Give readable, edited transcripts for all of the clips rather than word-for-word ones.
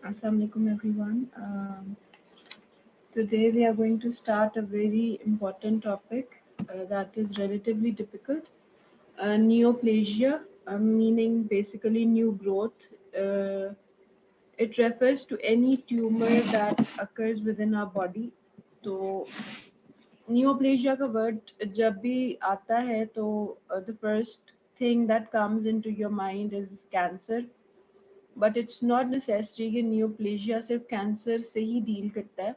Assalamu alaikum everyone. Today we are going to start a very important topic that is relatively difficult. Neoplasia, meaning basically new growth. It refers to any tumor that occurs within our body. तो neoplasia का word जब भी आता है तो the first thing that comes into your mind is cancer. But it's not necessary कि neoplasia सिर्फ cancer से ही डील करता है.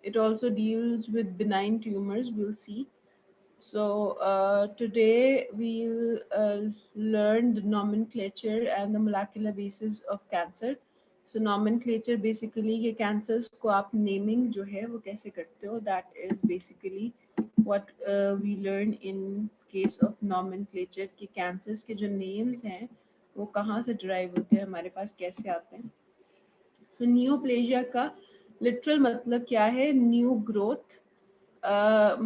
It also deals with benign tumors, we'll see. So today we'll learn the nomenclature and the molecular basis of cancer. So nomenclature basically ये cancers को आप naming जो है वो कैसे करते हो, that is basically what we learn in case of nomenclature कि cancers के जो names हैं वो कहाँ से derive होते हैं, हमारे पास कैसे आते हैं. सो नियोप्लेजिया का लिटरल मतलब क्या है? New growth.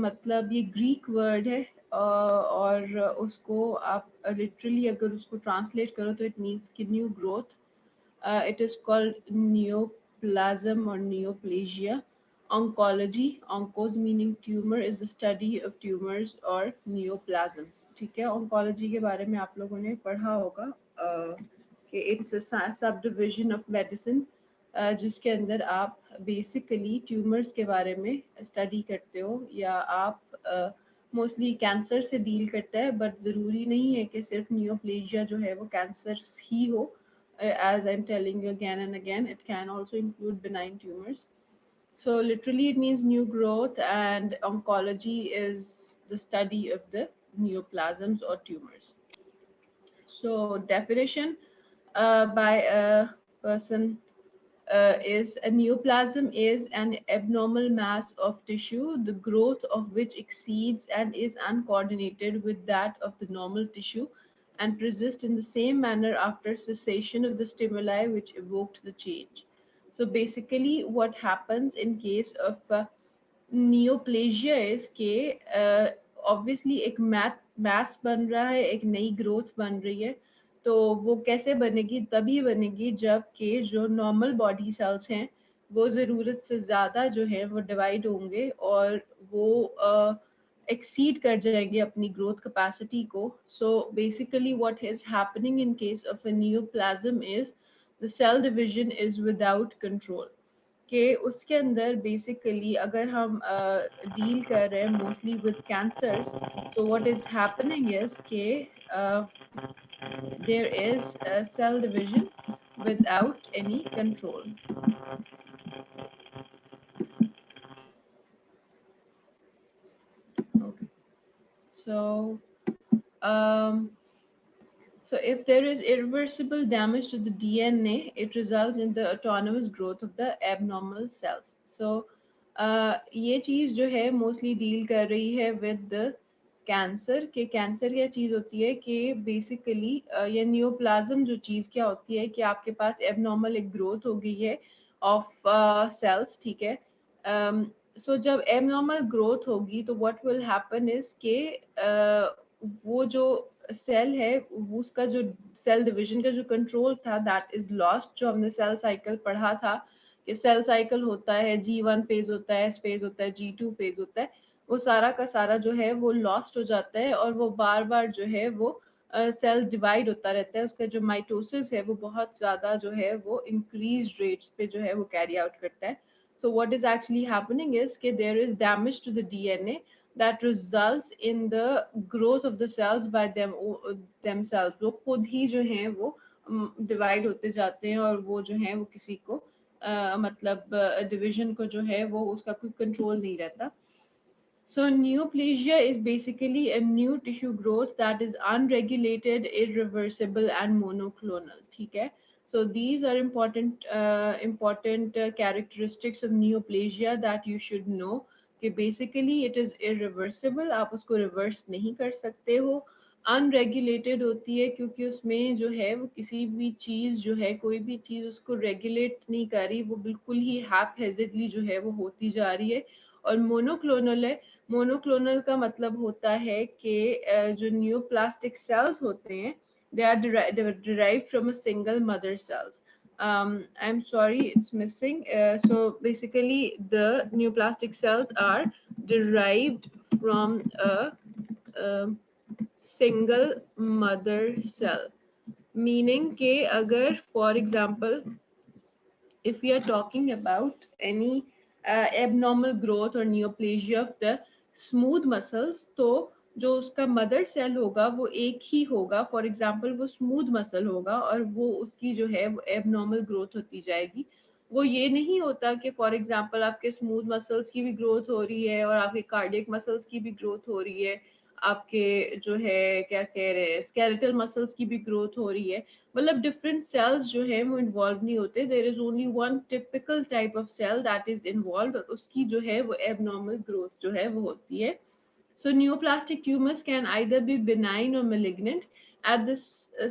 मतलब ये ग्रीक वर्ड है और उसको आप लिटरली अगर उसको ट्रांसलेट करो तो इट मीन्स कि new growth. It is called neoplasm or neoplasia. Oncology, oncos meaning tumor, is the study of tumors or neoplasms. ठीक है, oncology के बारे में आप लोगों ने पढ़ा होगा कि it's a subdivision of medicine जिसके अंदर आप बेसिकली ट्यूमर्स के बारे में स्टडी करते हो या आप मोस्टली कैंसर से डील करता है. बट ज़रूरी नहीं है कि सिर्फ नियोप्लेजिया जो है वो कैंसर ही हो. As I'm telling you again and again, it can also include benign tumors. So literally it means new growth, and oncology is the study of the neoplasms or tumors. So definition by a person is a neoplasm is an abnormal mass of tissue, the growth of which exceeds and is uncoordinated with that of the normal tissue and persists in the same manner after cessation of the stimuli which evoked the change. So basically what happens in case of neoplasia is के obviously एक math बन रहा है, एक नई growth बन रही है. तो वो कैसे बनेगी? तभी बनेगी जब के जो नॉर्मल बॉडी सेल्स हैं वो ज़रूरत से ज़्यादा जो है वो डिवाइड होंगे और वो एक्सीड कर जाएंगे अपनी ग्रोथ कैपेसिटी को. So basically what is happening in case of a neoplasm is the cell division is without control. कि उसके अंदर बेसिकली अगर हम डील कर रहे हैं mostly with cancers, so what is happening is के there is a cell division without any control. Okay. So um, so if there is irreversible damage to the DNA, it results in the autonomous growth of the abnormal cells. So ये चीज़ जो है mostly deal कर रही है with cancer. के cancer क्या चीज़ होती है कि बेसिकली ये न्यूप्लाज्म जो चीज़ क्या होती है कि आपके पास एबनॉर्मल एक ग्रोथ हो गई है ऑफ सेल्स. ठीक है. सो जब एबनॉर्मल ग्रोथ होगी तो व्हाट विल हैपन इज के वो जो सेल है उसका जो सेल डिवीजन का जो कंट्रोल था दैट इज लॉस्ट. जो हमने सेल साइकिल पढ़ा था कि सेल साइकिल होता है, G1 फेज होता है, S फेज होता है, G2 फेज होता है, वो सारा का सारा जो है वो लॉस्ट हो जाता है और वो बार बार जो है वो सेल डिवाइड होता रहता है. उसका जो माइटोसिस है वो बहुत ज़्यादा जो है वो इंक्रीज रेट्स पे जो है वो कैरी आउट करता है. So what is actually happening is that there is damage to the DNA that results in the growth of the cells by themselves. वो खुद ही जो हैं वो डिवाइड होते जाते हैं और वो जो हैं वो किसी को मतलब डिवीजन को जो है वो उसका कोई कंट्रोल नहीं रहता. So neoplasia is basically a new tissue growth that is unregulated, irreversible, and monoclonal. ठीक है. So these are important characteristics of neoplasia that you should know. कि basically it is irreversible, आप उसको reverse नहीं कर सकते हो. अनरेगुलेटेड होती है क्योंकि उसमें जो है वो किसी भी चीज़ जो है कोई भी चीज़ उसको रेगुलेट नहीं कर रही, वो बिल्कुल ही हैपहेजेडली जो है वो होती जा रही है. और मोनोक्लोनल है. मोनोक्लोनल का मतलब होता है कि जो न्यूप्लास्टिक सेल्स होते हैं they are derived from a single mother cells. I'm sorry, it's missing. So basically, the neoplastic cells are derived from a single mother cell. Meaning कि अगर for example if we are talking about any abnormal growth or neoplasia of the smooth muscles, तो जो उसका mother cell होगा वो एक ही होगा. For example वो स्मूथ मसल होगा और वो उसकी जो है वो एबनॉर्मल ग्रोथ होती जाएगी. वो ये नहीं होता कि फॉर एग्जांपल आपके स्मूथ मसल्स की भी ग्रोथ हो रही है और आपके कार्डियक मसल्स की भी ग्रोथ हो रही है, आपके जो है क्या कह रहे हैं स्केलेटल मसल्स की भी ग्रोथ हो रही है. मतलब डिफरेंट सेल्स जो है वो इन्वॉल्व नहीं होते. There is only one typical type of cell that is involve और उसकी जो है वो एबनॉर्मल ग्रोथ जो है वो होती है. So neoplastic tumors can either be benign or malignant. At this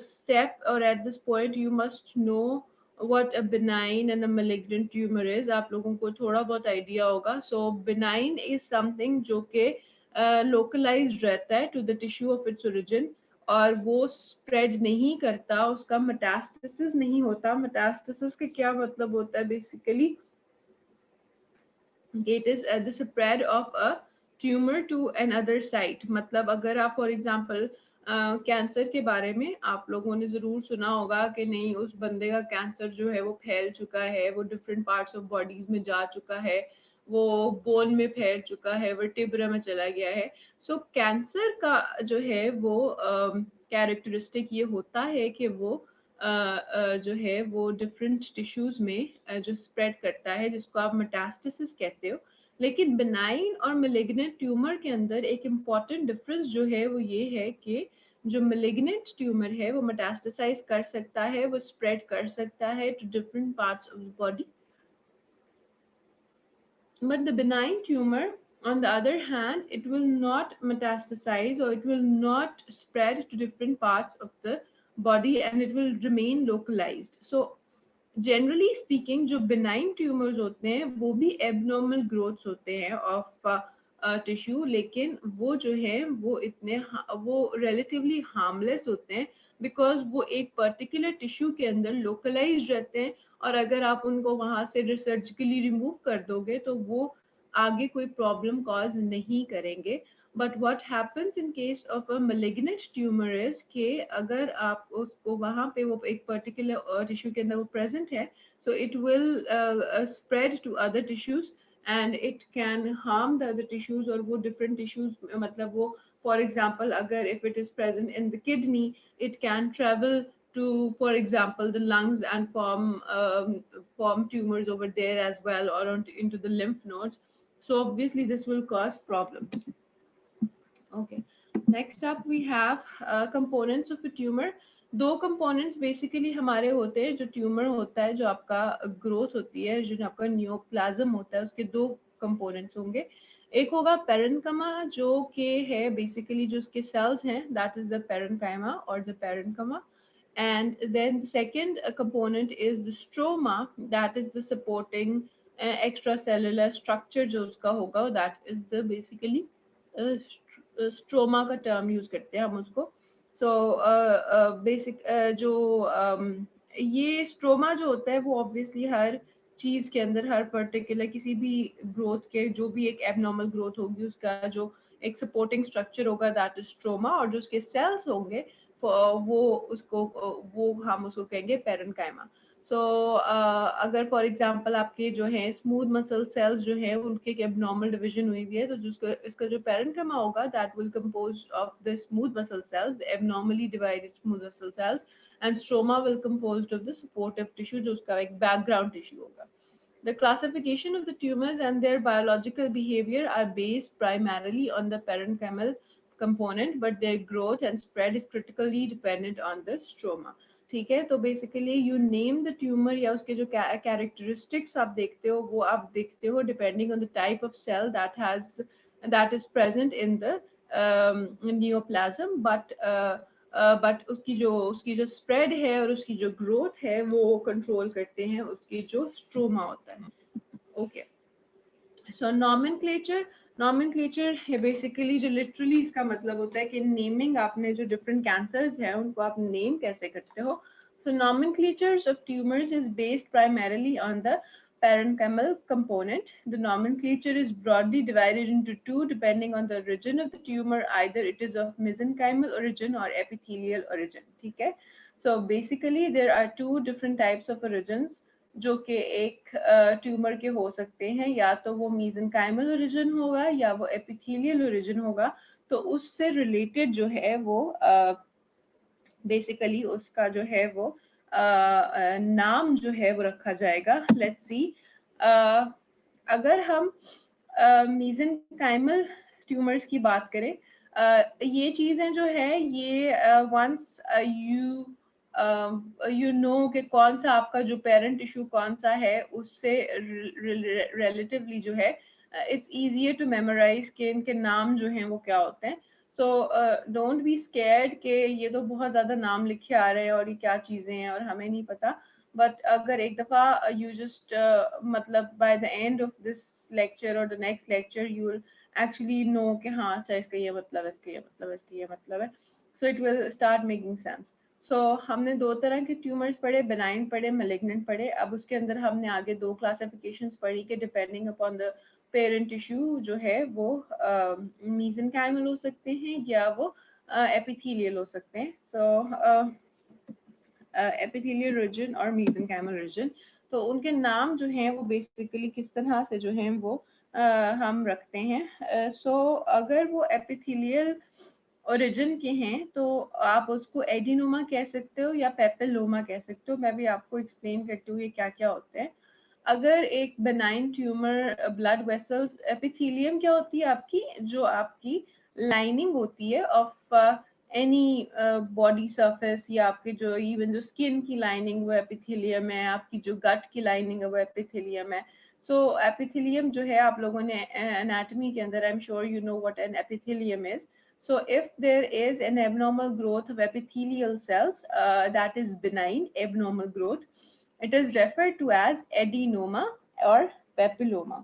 step or at this point, you must know what a benign and a malignant tumor is. आप लोगों को थोड़ा बहुत आइडिया होगा. So benign is something जो कि localized रहता है to the tissue of its origin और वो spread नहीं करता, उसका metastasis नहीं होता. Metastasis का क्या मतलब होता है basically? It is the spread of a tumor to another site. मतलब अगर आप फॉर एग्जांपल कैंसर के बारे में आप लोगों ने ज़रूर सुना होगा कि नहीं उस बंदे का कैंसर जो है वो फैल चुका है, वो डिफरेंट पार्ट्स ऑफ बॉडीज में जा चुका है, वो बोन में फैल चुका है, वर्टिब्रा में चला गया है. सो कैंसर का जो है वो कैरेक्टरिस्टिक ये होता है कि वो जो है वो डिफरेंट टिश्यूज में जो स्प्रेड करता है जिसको आप मेटास्टेसिस कहते हो. लेकिन बिनाइन और मेलिग्नेंट ट्यूमर के अंदर एक इम्पॉर्टेंट डिफरेंस जो है वो ये है कि जो मेलिग्नेंट ट्यूमर है वो मेटास्टेसाइज कर सकता है, वो स्प्रेड कर सकता है to different parts of the body. But the benign tumor, on the other hand, it will not metastasize or it will not spread to different parts of the body and it will remain localized. So, generally speaking, जो benign tumors होते हैं वो भी abnormal growths होते हैं of tissue, लेकिन वो जो है वो इतने वो relatively harmless होते हैं because वो एक particular tissue के अंदर localized रहते हैं और अगर आप उनको वहां से सर्जिकली रिमूव कर दोगे तो वो आगे कोई प्रॉब्लम कॉज नहीं करेंगे. But what happens in case of a malignant tumour is कि अगर आप उसको वहां पे वो एक पर्टिकुलर टिश्यू के अंदर वो प्रेजेंट है, so it will spread to other tissues and it can harm the other tissues और वो different tissues मतलब वो for example अगर if it is present in the kidney it can travel to for example the lungs and form tumors over there as well or into the lymph nodes. So obviously this will cause problems. Okay, next up we have components of a tumor. दो components basically हमारे होते हैं. जो tumour होता है, जो आपका growth होती है, जो आपका न्यूप्लाज्म होता है, उसके दो components होंगे. एक होगा पेरेन्कमा जो कि है बेसिकली जो उसके सेल्स हैं, दैट इज द पेरेन्काइमा और the पेरेन्कमा. And then the second component is the stroma, that is the supporting extracellular structure जो उसका होगा, that is the basically stroma का टर्म यूज करते हैं हम उसको. सो बेसिक जो ये स्ट्रोमा जो होता है वो ऑब्वियसली हर चीज के अंदर हर पर्टिकुलर किसी भी ग्रोथ के जो भी एक एबनॉर्मल ग्रोथ होगी उसका जो एक सपोर्टिंग स्ट्रक्चर होगा दैट इज स्ट्रोमा और जो उसके सेल्स होंगे वो उसको वो हम उसको कहेंगे पेरेन्काइमा. सो अगर फॉर एग्जांपल आपके जो है स्मूथ मसल सेल्स जो है उनके एक एबनॉर्मल डिवीजन हुई हुई है तो जिसको इसका जो पेरेन्काइमा होगा that will compose of the smooth muscle cells, the abnormally divided smooth muscle cells, and stroma will composed of the supportive tissue जो उसका एक बैकग्राउंड टिश्यू होगा. The classification of the tumors and their biological behavior are based primarily on the parenchymal component, but their growth and spread is critically dependent on the stroma. ठीक है, तो basically you name the tumour या उसके जो characteristics आप देखते हो वो आप देखते हो depending on the type of cell that is present in the neoplasm. But उसकी जो स्प्रेड है और उसकी जो ग्रोथ है वो कंट्रोल करते हैं उसकी जो स्ट्रोमा होता है. ओके, सो नॉमेनक्लेचर है बेसिकली जो लिटरली इसका मतलब होता है कि नेमिंग, आपने जो डिफरेंट कैंसर्स हैं उनको आप नेम कैसे करते हो. So nomenclatures of tumors is based primarily on the parenchymal component. The nomenclature is broadly divided into two depending on the origin of the tumor, either it is of mesenchymal origin or epithelial origin. ठीक है? So basically there are two different types of origins जो कि एक tumour के हो सकते हैं, या तो वो mesenchymal origin होगा या वो epithelial origin होगा. तो उससे रिलेटेड जो है वो बेसिकली उसका जो है वो नाम जो है वो रखा जाएगा. लेट्स सी, अगर हम मीजेनकाइमल ट्यूमर्स की बात करें, ये चीज़ें जो है ये वंस यू नो कि कौन सा आपका जो पेरेंट टिश्यू कौन सा है, उससे रिलेटिवली जो है इट्स ईजियर टू मेमोराइज कि इनके नाम जो हैं वो क्या होते हैं. सो डोंट बी स्कैर्ड कि ये तो बहुत ज़्यादा नाम लिखे आ रहे हैं और ये क्या चीज़ें हैं और हमें नहीं पता. बट अगर एक दफ़ा यू जस्ट मतलब by the end of this lecture और the next lecture you will actually know कि हाँ अच्छा इसका ये मतलब है, इसका ये मतलब है, इसका ये मतलब है. So it will start making sense. So हमने दो तरह के ट्यूमर्स पढ़े, बेनाइन पढ़े, मेलिग्नेंट पढ़े. अब उसके अंदर हमने आगे दो क्लासिफिकेशंस पढ़ी कि depending upon the parent tissue जो है वो मीसेनकाइमल हो सकते हैं या वो एपिथेलियल हो सकते हैं. सो एपिथेलियल रीजन और मेसेनकाइमल रीजन, तो उनके नाम जो हैं वो बेसिकली किस तरह से जो हैं वो हम रखते हैं. सो अगर वो एपिथेलियल ओरिजिन के हैं तो आप उसको एडिनोमा कह सकते हो या पेपिलोमा कह सकते हो. मैं भी आपको एक्सप्लेन करती हूँ ये क्या क्या होते हैं. अगर एक benign tumour blood vessels, epithelium क्या होती है आपकी, जो आपकी लाइनिंग होती है ऑफ एनी बॉडी सरफेस, या आपके जो इवन जो स्किन की लाइनिंग वो एपिथेलियम है, आपकी जो गट की लाइनिंग है वो एपिथेलियम है. सो एपिथेलियम जो है आप लोगों ने एनाटॉमी के अंदर, I am sure you know what an epithelium is. So if there is an abnormal growth of epithelial cells that is benign abnormal growth, it is referred to as adenoma or papilloma.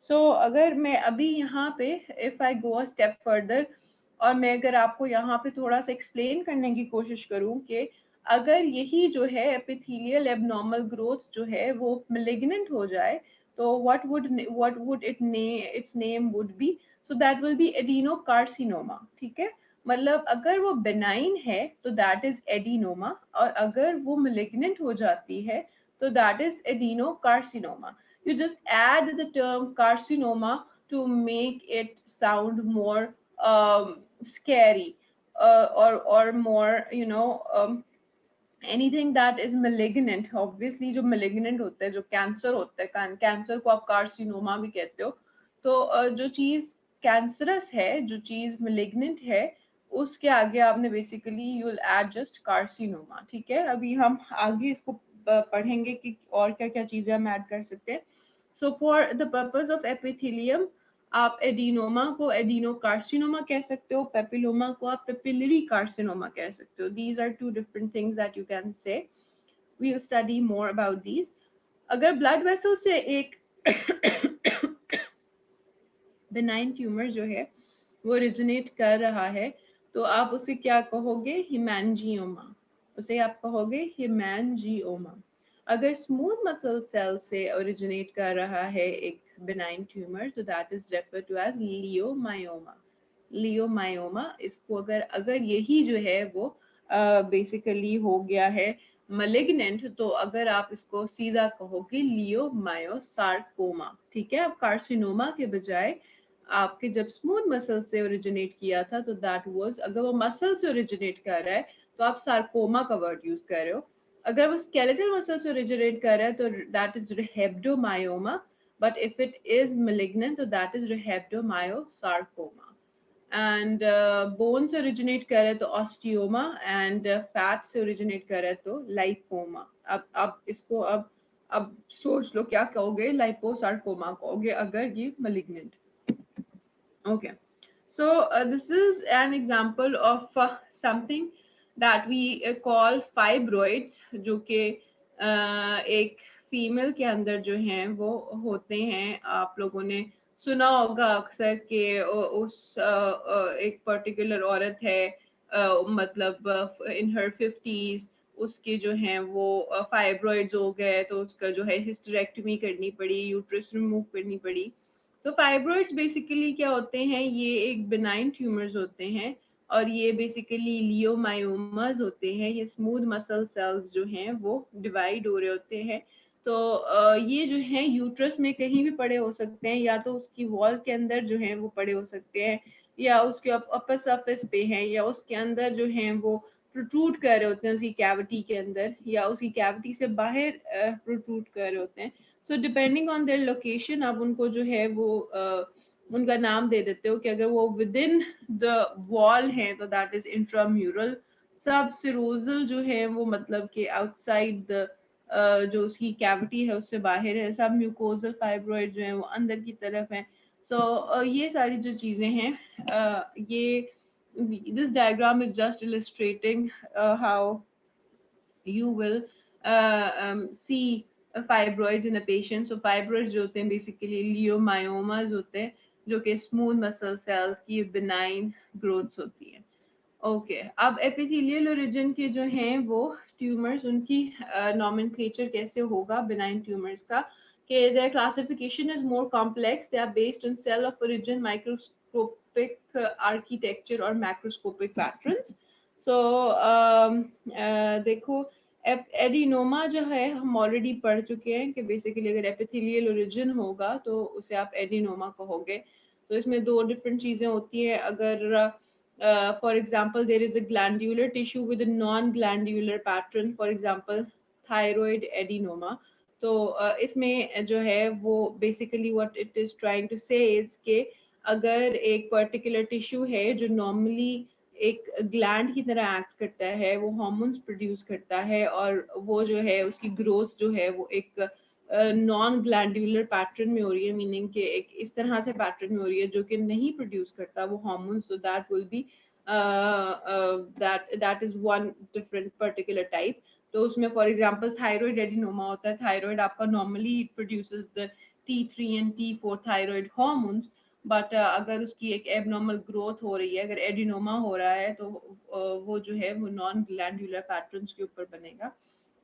So अगर मैं अभी यहाँ पे if I go a step further और मैं अगर आपको यहाँ पे थोड़ा सा एक्सप्लेन करने की कोशिश करूँ कि अगर यही जो है एपिथेलियल एबनॉर्मल ग्रोथ जो है वो malignant हो जाए, तो what would its name would be? So that will be adenocarcinoma. ठीक है, मतलब अगर वो बेनाइन है तो दैट इज एडिनोमा, और अगर वो malignant हो जाती है तो that is adenocarcinoma. You just add the term carcinoma to make it sound more scary, or more, you know, anything that is malignant. Obviously जो malignant होता है, जो कैंसर होता है, कैंसर को आप कार्सिनोमा भी कहते हो. तो जो चीज़ कैंसरस है, जो चीज़ malignant है, उसके आगे आपने basically you will add just carcinoma. ठीक है, अभी हम आगे इसको पढ़ेंगे कि और क्या क्या चीज़ें हम ऐड कर सकते हैं. So for the purpose of epithelium आप एडिनोमा को एडिनोकार्सिनोमा कह सकते हो, पेपिलोमा को आप पेपिलरी कार्सिनोमा कह सकते हो. These are two different things that you can say. We will study more about these. अगर ब्लड वेसल से एक बेनाइन ट्यूमर जो है वो ओरिजिनेट कर रहा है, तो आप उसे क्या कहोगे? हिमैंजियोमा. उसे आप कहोगे हिमैंजियोमा. अगर स्मूथ मसल सेल से ओरिजिनेट कर रहा है एक बेनाइन ट्यूमर, तो that is refer to as leiomyoma. Leiomyoma, इसको अगर अगर यही जो है वो बेसिकली हो गया है malignant, तो अगर आप इसको सीधा कहोगे लियोमायोसार्कोमा. ठीक है, अब कार्सिनोमा के बजाय आपके जब स्मूथ मसल से ओरिजिनेट किया था तो दैट वाज, अगर वो मसल से ओरिजिनेट कर रहा है तो आप सार्कोमा का वर्ड यूज कर रहे हो. अगर वो स्केलेटल मसल से ओरिजिनेट कर रहा है तो that is rhabdomyoma, but if it is malignant तो that is rhabdomyosarcoma. And bone से ओरिजिनेट करे तो ऑस्टियोमा, एंड फैट से ओरिजिनेट करे तो लाइपोमा. अब इसको अब सोच लो क्या कहोगे? लाइपोसार्कोमा कहोगे अगर ये malignant. Okay, so this is an example of something that we call fibroids, जो कि एक फीमेल के अंदर जो हैं वो होते हैं. आप लोगों ने सुना होगा अक्सर कि उस एक पर्टिकुलर औरत है, मतलब इन हर 50s, उसके जो हैं वो फाइब्रॉइड्स हो गए, तो उसका जो है हिस्टेरेक्टमी करनी पड़ी, यूट्रस रिमूव करनी पड़ी। तो फाइब्रॉइड्स बेसिकली क्या होते हैं, ये एक बिनाइन ट्यूमर्स होते हैं और ये बेसिकली लियोमायोमास होते हैं। ये स्मूथ मसल सेल्स जो हैं वो डिवाइड हो रहे होते हैं। तो ये जो है यूट्रस में कहीं भी पड़े हो सकते हैं, या तो उसकी वॉल के अंदर जो है वो पड़े हो सकते हैं, या उसके अपर सरफेस पे हैं, या उसके अंदर जो हैं वो प्रोट्रूड कर रहे होते हैं उसकी कैविटी के अंदर, या उसकी कैविटी से बाहर प्रोट्रूड कर रहे होते हैं। So depending on their location आप उनको जो है वो उनका नाम दे देते हो कि अगर वो विद इन द वॉल है तो दैट इज इंट्राम्यूरल। सब सिरोजल जो है वो मतलब कि आउटसाइड द जो उसकी कैविटी है उससे बाहर है। सब म्यूकोजल फाइब्रॉइड जो है वो अंदर की तरफ है। सो ये सारी जो चीज़ें हैं ये this diagram is just illustrating how you will see fibroids in a patient. So fibroids जो होते हैं basically leiomyomas होते हैं, जो कि smooth muscle cells की benign growths होती हैं। ओके अब एपिथेलियल ओरिजिन के जो हैं वो ट्यूमर्स, उनकी नॉमेनक्लेचर कैसे होगा बिनाइन ट्यूमर्स का, कि their classification is more complex. They are based on cell of origin, microscopic architecture और macroscopic patterns. So देखो एडिनोमा जो है हम ऑलरेडी पढ़ चुके हैं कि बेसिकली अगर एपिथेलियल ओरिजिन होगा तो उसे आप एडिनोमा कहोगे। तो इसमें दो डिफरेंट चीज़ें होती हैं। अगर for example, there is a glandular tissue with a non-glandular pattern, for example, thyroid adenoma. तो इसमें जो है वो basically what it is trying to say is कि अगर एक particular tissue है जो normally एक ग्लैंड की तरह एक्ट करता है, वो हार्मोन्स प्रोड्यूस करता है और वो जो है उसकी ग्रोथ जो है वो एक नॉन ग्लैंडुलर पैटर्न में हो रही है, मीनिंग कि एक इस तरह से पैटर्न में हो रही है जो कि नहीं प्रोड्यूस करता वो hormones. So that will be that is one different particular type. तो उसमें फॉर एग्जांपल थायराइड एडिनोमा होता है। थायराइड आपका normally produces the T3 and T4 thyroid hormones, but अगर उसकी एक एबनॉर्मल ग्रोथ हो रही है, अगर एडिनोमा हो रहा है तो वो जो है वो नॉन ग्लैंडुलर पैटर्न्स के ऊपर बनेगा।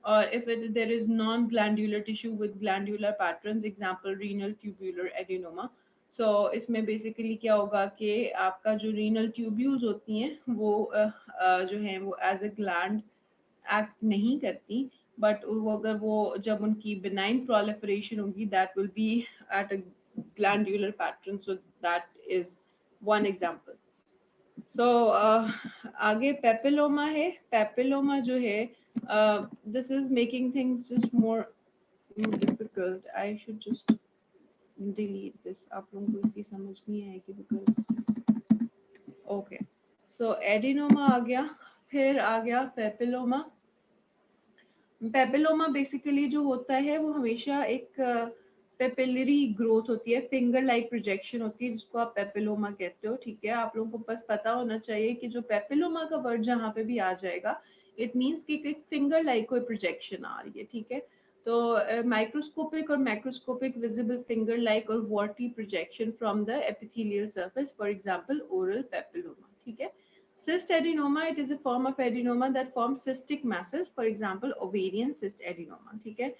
और if there is non-glandular tissue with glandular patterns, example renal tubular adenoma. So इसमें बेसिकली क्या होगा कि आपका जो रीनल ट्यूब्यूल्स होती हैं वो जो है वो एज अ ग्लैंड एक्ट नहीं करती, बट वो अगर वो जब उनकी बिनाइन प्रोलिफरेशन होगी that will be at a glandular pattern. So that is one example. So आगे पेपिलोमा है। पेपिलोमा जो है this is making things just more difficult. I should just delete this. आप लोगों को इसकी समझ नहीं आएगी because okay. So एडिनोमा आ गया, फिर आ गया पेपिलोमा। पेपिलोमा बेसिकली जो होता है वो हमेशा एक पेपिलरी ग्रोथ होती है, फिंगर लाइक प्रोजेक्शन होती है जिसको आप पेपिलोमा कहते हो। ठीक है, आप लोगों को बस पता होना चाहिए कि जो पेपिलोमा का वर्ड जहाँ पे भी आ जाएगा इट मीन्स कि एक फिंगर लाइक कोई प्रोजेक्शन आ रही है। ठीक है, तो माइक्रोस्कोपिक और मैक्रोस्कोपिक विजिबल फिंगर लाइक और worthy projection from the epithelial surface, for example oral papilloma. ठीक है, cyst adenoma, it is a form of adenoma that forms cystic masses, for example ovarian cyst adenoma। ठीक है,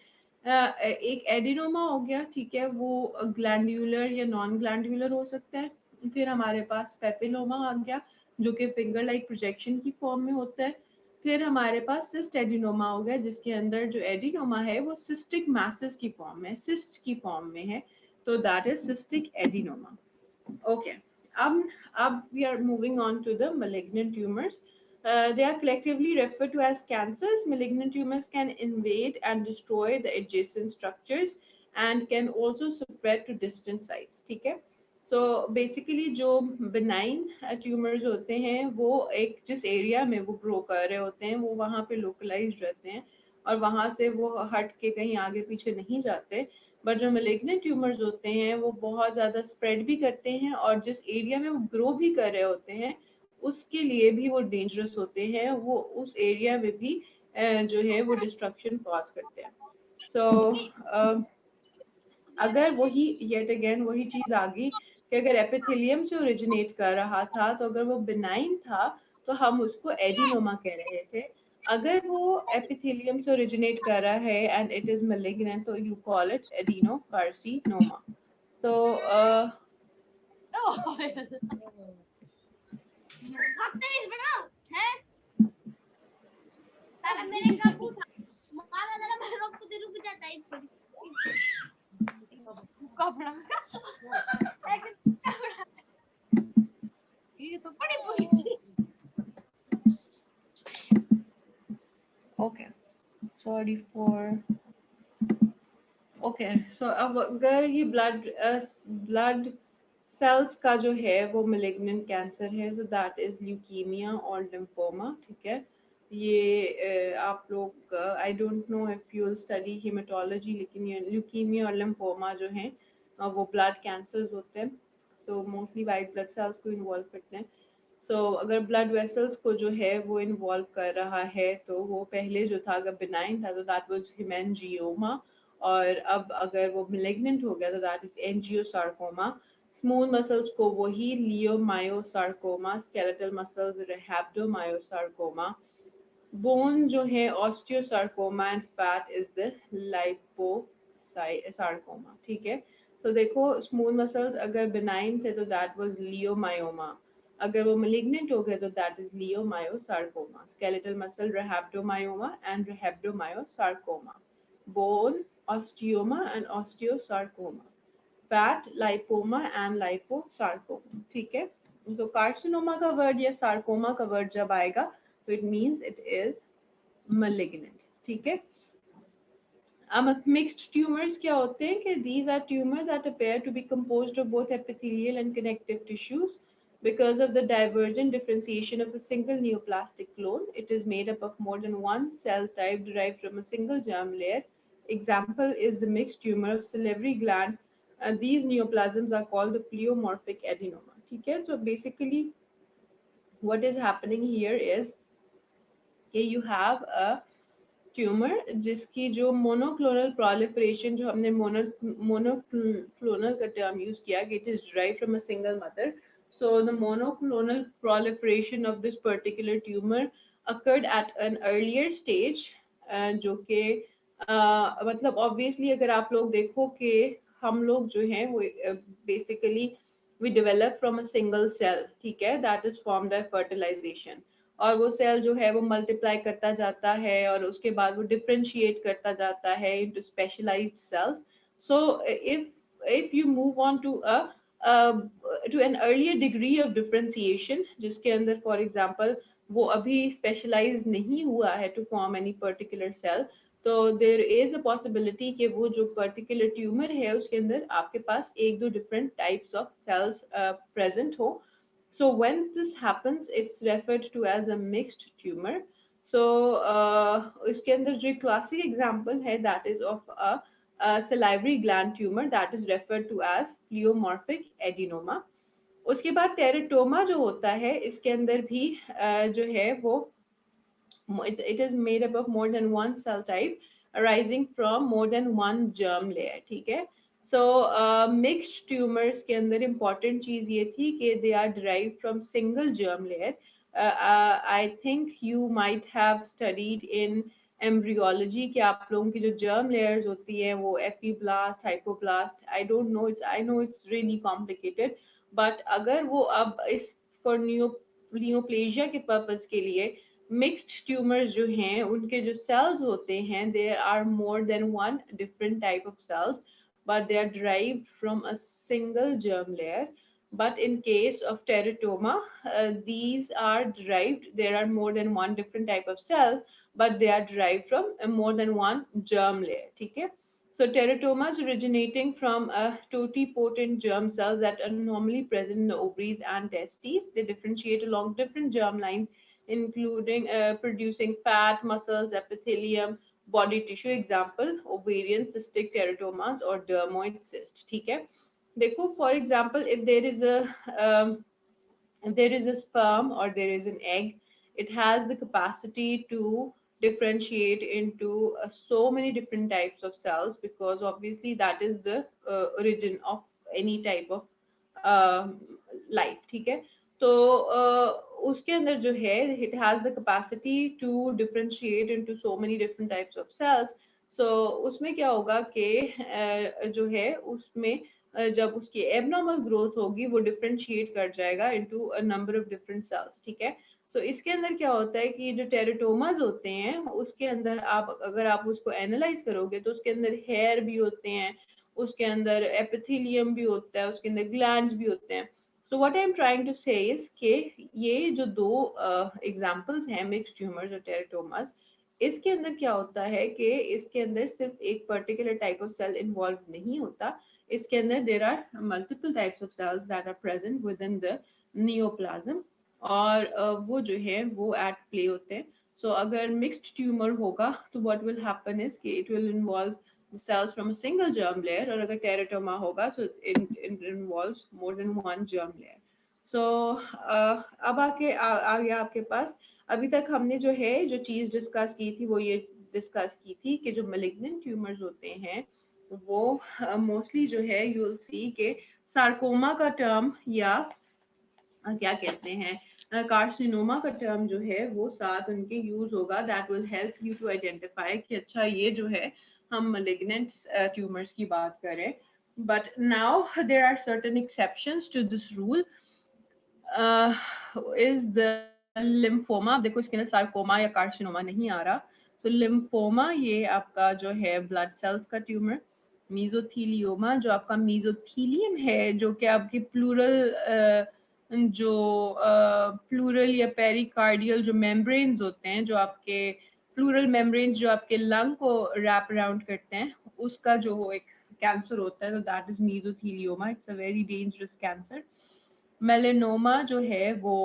एक adenoma हो गया। ठीक है, वो ग्लैंडुलर या नॉन ग्लैंडुलर हो सकता है। फिर हमारे पास पेपिलोमा आ गया जो कि फिंगर लाइक प्रोजेक्शन की फॉर्म में होता है। फिर हमारे पास सिस्ट एडिनोमा हो गया जिसके अंदर जो एडिनोमा है वो सिस्टिक मैसेस की फॉर्म में, सिस्ट की फॉर्म में है, तो that is cystic adenoma. Okay. We are moving on to the malignant tumors. They are collectively referred to as cancers. Malignant tumors can invade and destroy the adjacent structures and can also spread to distant sites. ठीक है, so basically जो benign tumors होते हैं वो एक जिस area में वो ग्रो कर रहे होते हैं वो वहाँ पे लोकलाइज्ड रहते हैं और वहाँ से वो हट के कहीं आगे पीछे नहीं जाते। बट जो मेलिग्नेंट ट्यूमर्स होते हैं वो बहुत ज़्यादा स्प्रेड भी करते हैं और जिस एरिया में वो ग्रो भी कर रहे होते हैं उसके लिए भी वो डेंजरस होते हैं, वो उस एरिया में भी जो है वो डिस्ट्रक्शन कॉज करते हैं। सो अगर वही येट अगेन वही चीज़ आ गई कि अगर एपिथेलियम से ओरिजिनेट कर रहा था तो अगर वो बिनाइन था तो हम उसको एडिनोमा कह रहे थे। अगर वो एपिथेलियम से ओरिजिनेट कर रहा है एंड इट इज malignant, तो you call it adenocarcinoma. So बदतमीज बनाओ है साला मेरे काबू था मारा जरा मेरे रुक जाता है कपड़ा कपड़ा ये तो बड़ी police. okay, sorry for. Okay, so अब अगर ये ब्लड सेल्स का जो है वो malignant कैंसर है, so दैट इज ल्यूकीमिया और लिम्फोमा. ठीक है, ये आप लोग, I don't know if you study haematology, लेकिन ये ल्यूकीमिया और लिम्फोमा जो हैं वो ब्लड कैंसर्स होते हैं. So mostly white blood cells को इन्वॉल्व करते हैं. अगर ब्लड वेसल्स को जो है वो इन्वॉल्व कर रहा है, तो वो पहले जो था अगर बिनाइन था तो दैट वाज हेमेंजियोमा, और अब अगर वो malignant हो गया तो that is angiosarcoma. Smooth muscles को वही leiomyosarcoma, skeletal muscles rhabdomyosarcoma, bone जो है osteosarcoma, and fat is the liposarcoma. ठीक है, तो देखो स्मूथ मसल्स अगर बिनाइन थे तो दैट वाज लियोमायोमा, अगर वो malignant हो गए तो that is leiomyosarcoma. Skeletal muscle rhabdomyoma and rhabdomyosarcoma, bone osteoma and osteosarcoma, fat lipoma and liposarcoma. ठीक है, तो कार्सिनोमा का वर्ड या सार्कोमा का वर्ड जब आएगा तो it means it is malignant. ठीक है, अब मिक्स्ड ट्यूमर्स क्या होते हैं कि these are tumors that appear to be composed of both epithelial and connective tissues because of the divergent differentiation of a single neoplastic clone. It is made up of more than one cell type derived from a single germ layer. Example is the mixed tumor of salivary gland. These neoplasms are called the pleomorphic adenoma. ठीक है, so basically what is happening here is कि you have a tumour जिसकी जो monoclonal proliferation, जो हमने monoclonal का term use किया कि it is derived from a single mother. So the monoclonal proliferation of this particular tumor occurred at an earlier stage, जो कि मतलब ऑब्वियसली अगर आप लोग देखो कि हम लोग जो हैं वो basically we develop from a single cell. ठीक है, that is formed by fertilisation, और वो सेल जो है वो मल्टीप्लाई करता जाता है और उसके बाद वो डिफरेंशिएट करता जाता है into specialised cells. So if you move on to an earlier degree of differentiation, जिसके अंदर फॉर एग्जांपल वो अभी स्पेशलाइज नहीं हुआ है to form any particular cell, तो देर इज अ पॉसिबिलिटी कि वो जो पर्टिकुलर ट्यूमर है उसके अंदर आपके पास एक दो different types of cells present हो. So when this happens, it's referred to as a mixed tumor. So इसके अंदर जो classic example है that is of a salivary gland tumor that is referred to as pleomorphic adenoma. उसके बाद teratoma जो होता है इसके अंदर भी जो है वो it is made up of more than one cell type arising from more than one germ layer. ठीक है, so mixed tumors के अंदर important चीज ये थी कि they are derived from single germ layer. I think you might have studied in embryology कि आप लोगों की जो germ layers होती हैं वो epiblast, hypoblast, I don't know, I know it's really complicated, but अगर वो अब इस for neoplasia के purpose के लिए मिक्स्ड ट्यूमर्स जो हैं उनके जो सेल्स होते हैं there are more than one different type of cells, but they are derived from a single germ layer. But in case of teratoma, these are derived, there are more than one different type of cells, but they are derived from more than one germ layer. ठीक है, so teratomas originating from a totipotent germ cells that are normally present in the ovaries and testes. They differentiate along different germ lines, including producing fat, muscles, epithelium, body tissue. Example, ovarian cystic teratomas or dermoid cyst. ठीक है, देखो for example if there is a sperm or there is an egg, it has the capacity to differentiate into so many different types of cells, because obviously that is the origin of any type of life. ठीक है, तो उसके अंदर जो है it has the capacity to differentiate into so many different types of cells. So उसमें क्या होगा कि जो है उसमें जब उसकी एबनॉर्मल ग्रोथ होगी वो डिफरेंशिएट कर जाएगा into a number of different cells, ठीक है। तो इसके अंदर क्या होता है कि जो टेराटोमास होते हैं उसके अंदर आप अगर आप उसको एनालाइज करोगे तो उसके अंदर हेयर भी होते हैं, उसके अंदर एपिथेलियम भी होता है, उसके अंदर ग्लैंड्स भी होते हैं। So what I am trying to say is कि ये जो दो एग्जांपल्स हैं मिक्स्ड ट्यूमर्स और टेराटोमास, इसके अंदर क्या होता है कि इसके अंदर सिर्फ एक particular type of cell involve नहीं होता, इसके अंदर there are multiple types of cells that are present within the neoplasm, और वो जो है वो एट प्ले होते हैं। सो अगर मिक्स्ड ट्यूमर होगा तो व्हाट विल हैपन इज कि it will involve the cells from a single germ layer, और अगर teratoma होगा so it involves more than one germ layer. So अब आ गया आपके पास। अभी तक हमने जो है जो चीज डिस्कस की थी वो ये डिस्कस की थी कि जो malignant tumors होते हैं वो मोस्टली जो है यू विल सी के सार्कोमा का टर्म या क्या कहते हैं कार्सिनोमा का टर्म जो है वो साथ उनके यूज होगा, that will help you to identify कि अच्छा ये जो है हम malignant ट्यूमर्स की बात करें। But now there are certain exceptions to this rule, is the lymphoma. देखो इसके अंदर सार्कोमा या कार्सिनोमा नहीं आ रहा। सो लिम्फोमा ये आपका जो है ब्लड सेल्स का ट्यूमर, मीजोथीलियोमा जो आपका मीजोथीलियम है जो कि आपके प्लूरल जो प्लूरल या पेरिकार्डियल जो मेम्ब्रेन्स होते हैं, जो आपके प्लूरल मेम्ब्रेन्स जो आपके लंग को रैप अराउंड करते हैं, उसका जो एक कैंसर होता है तो that is mesothelioma. It's a very dangerous cancer. Melanoma जो है वो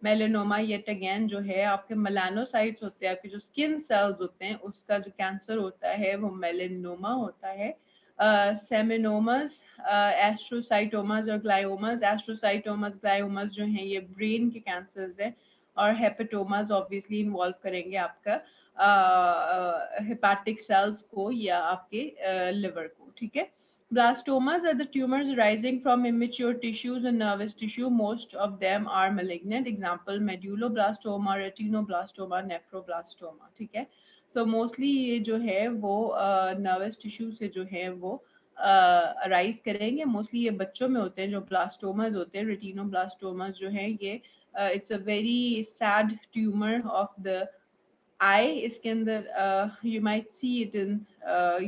मेलेनोमा येट अगेन जो है आपके मेलानोसाइट्स होते हैं, आपके जो स्किन सेल्स होते हैं उसका जो कैंसर होता है वो मेलेनोमा होता है। सेमिनोमस, एस्ट्रोसाइटोमस और ग्लायोमस, एस्ट्रोसाइटोमस ग्लायोमस जो हैं ये ब्रेन के कैंसर्स हैं, और हेपेटोमास ऑब्वियसली इन्वॉल्व करेंगे आपका हेपेटिक सेल्स को या आपके लिवर को, ठीक है। Blastomas are the tumors arising from immature tissues and nervous tissue. Most of them are malignant. Example: medulloblastoma, retinoblastoma, nephroblastoma. ठीक है। तो मोस्टली ये जो है वो नर्वस टिश्यू से जो है वो अराइज करेंगे। मोस्टली ये बच्चों में होते हैं जो ब्लास्टोमास होते हैं। रेटिनोब्लास्टोमास जो है ये it's a very sad tumour of the eye. इसके अंदर you might see it in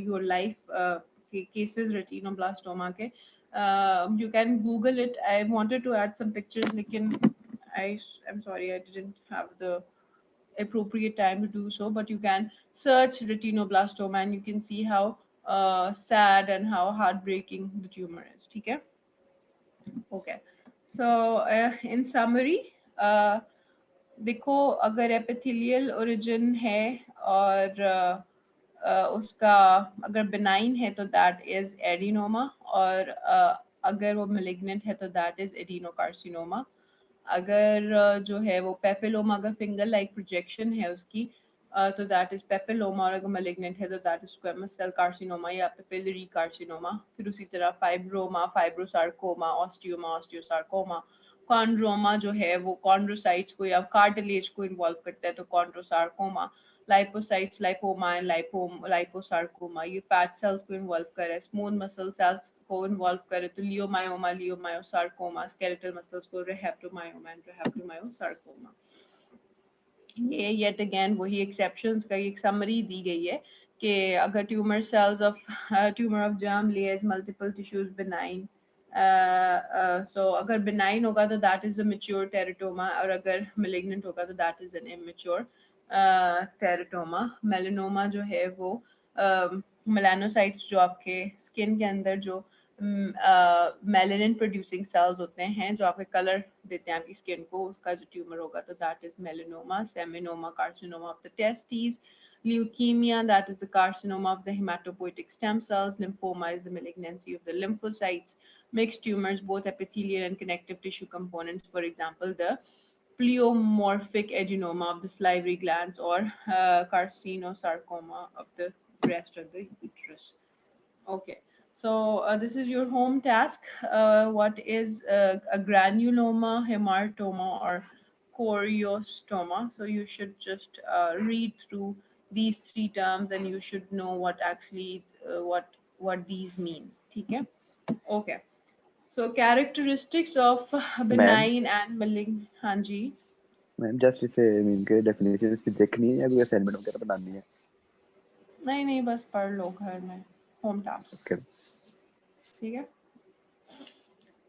your life cases retinoblastoma के। You can Google it. I wanted to add some pictures लेकिन I'm sorry I didn't have the appropriate time to do so, but you can search retinoblastoma and you can see how sad and how heartbreaking the tumor is, ठीक है। Okay, so in summary, uh, देखो अगर epithelial origin है और उसका अगर benign है तो दैट इज एडिनोमा, और अगर वो मेलिग्नेंट है तो दैट इज एडिनोकार्सिनोमा। अगर जो है वो पेपिलोमा, अगर फिंगर लाइक प्रोजेक्शन है उसकी तो दैट इज पेपिलोमा, और अगर मेलिग्नेंट है तो that is squamous cell carcinoma या पेपिलरी कार्सिनोमा। फिर उसी तरह fibroma, fibrosarcoma, osteoma, osteosarcoma. Chondroma जो है वो कॉन्ड्रोसाइट्स को या कार्टिलेज को इन्वॉल्व करता है तो कॉन्ड्रोसार्कोमा। लाइपोसाइट्स, लाइपोमा एंड लाइपोसार्कोमा ये फैट सेल्स को इन्वॉल्व करे। स्मूथ मसल सेल्स को इन्वॉल्व करे तो लियोमायोमा, लियोमायोसार्कोमा। स्केलेटल मसल्स को रेहेप्टोमायोमा एंड रेहेप्टोमायोसार्कोमा। ये येट अगेन वही एक्सेप्शंस का एक समरी दी गई है कि अगर tumour cells of tumour of germ layers multiple tissues benign, so अगर बिनाइन होगा तो that is a mature teratoma, और अगर मेलिग्नेंट होगा तो that is an immature teratoma. Melanoma जो है वो मेलानोसाइट्स जो आपके स्किन के अंदर जो मेलानिन प्रोड्यूसिंग सेल्स होते हैं जो आपके कलर देते हैं आपकी स्किन को, उसका जो ट्यूमर होगा तो that is melanoma. Seminoma, carcinoma of the testis. Leukemia, that is the carcinoma of the hematopoietic stem cells. Lymphoma is the malignancy of the lymphocytes. Mixed tumors, both epithelial and connective tissue components. For example, the pleomorphic adenoma of the salivary glands, or carcinosarcoma of the breast or the uterus. Okay, so this is your home task. What is a granuloma, hematoma, or choriostoma. So you should just read through these three terms and you should know what actually what these mean. ठीक है? Okay. So characteristics of ma'am benign and malignant. हाँ जी. Ma'am just इसे mean के definition इसकी देखनी है या कोई असाइनमेंट वगैरह बनानी है? नहीं नहीं, बस पढ़ लो घर में, होम टास्क. ओके ठीक है.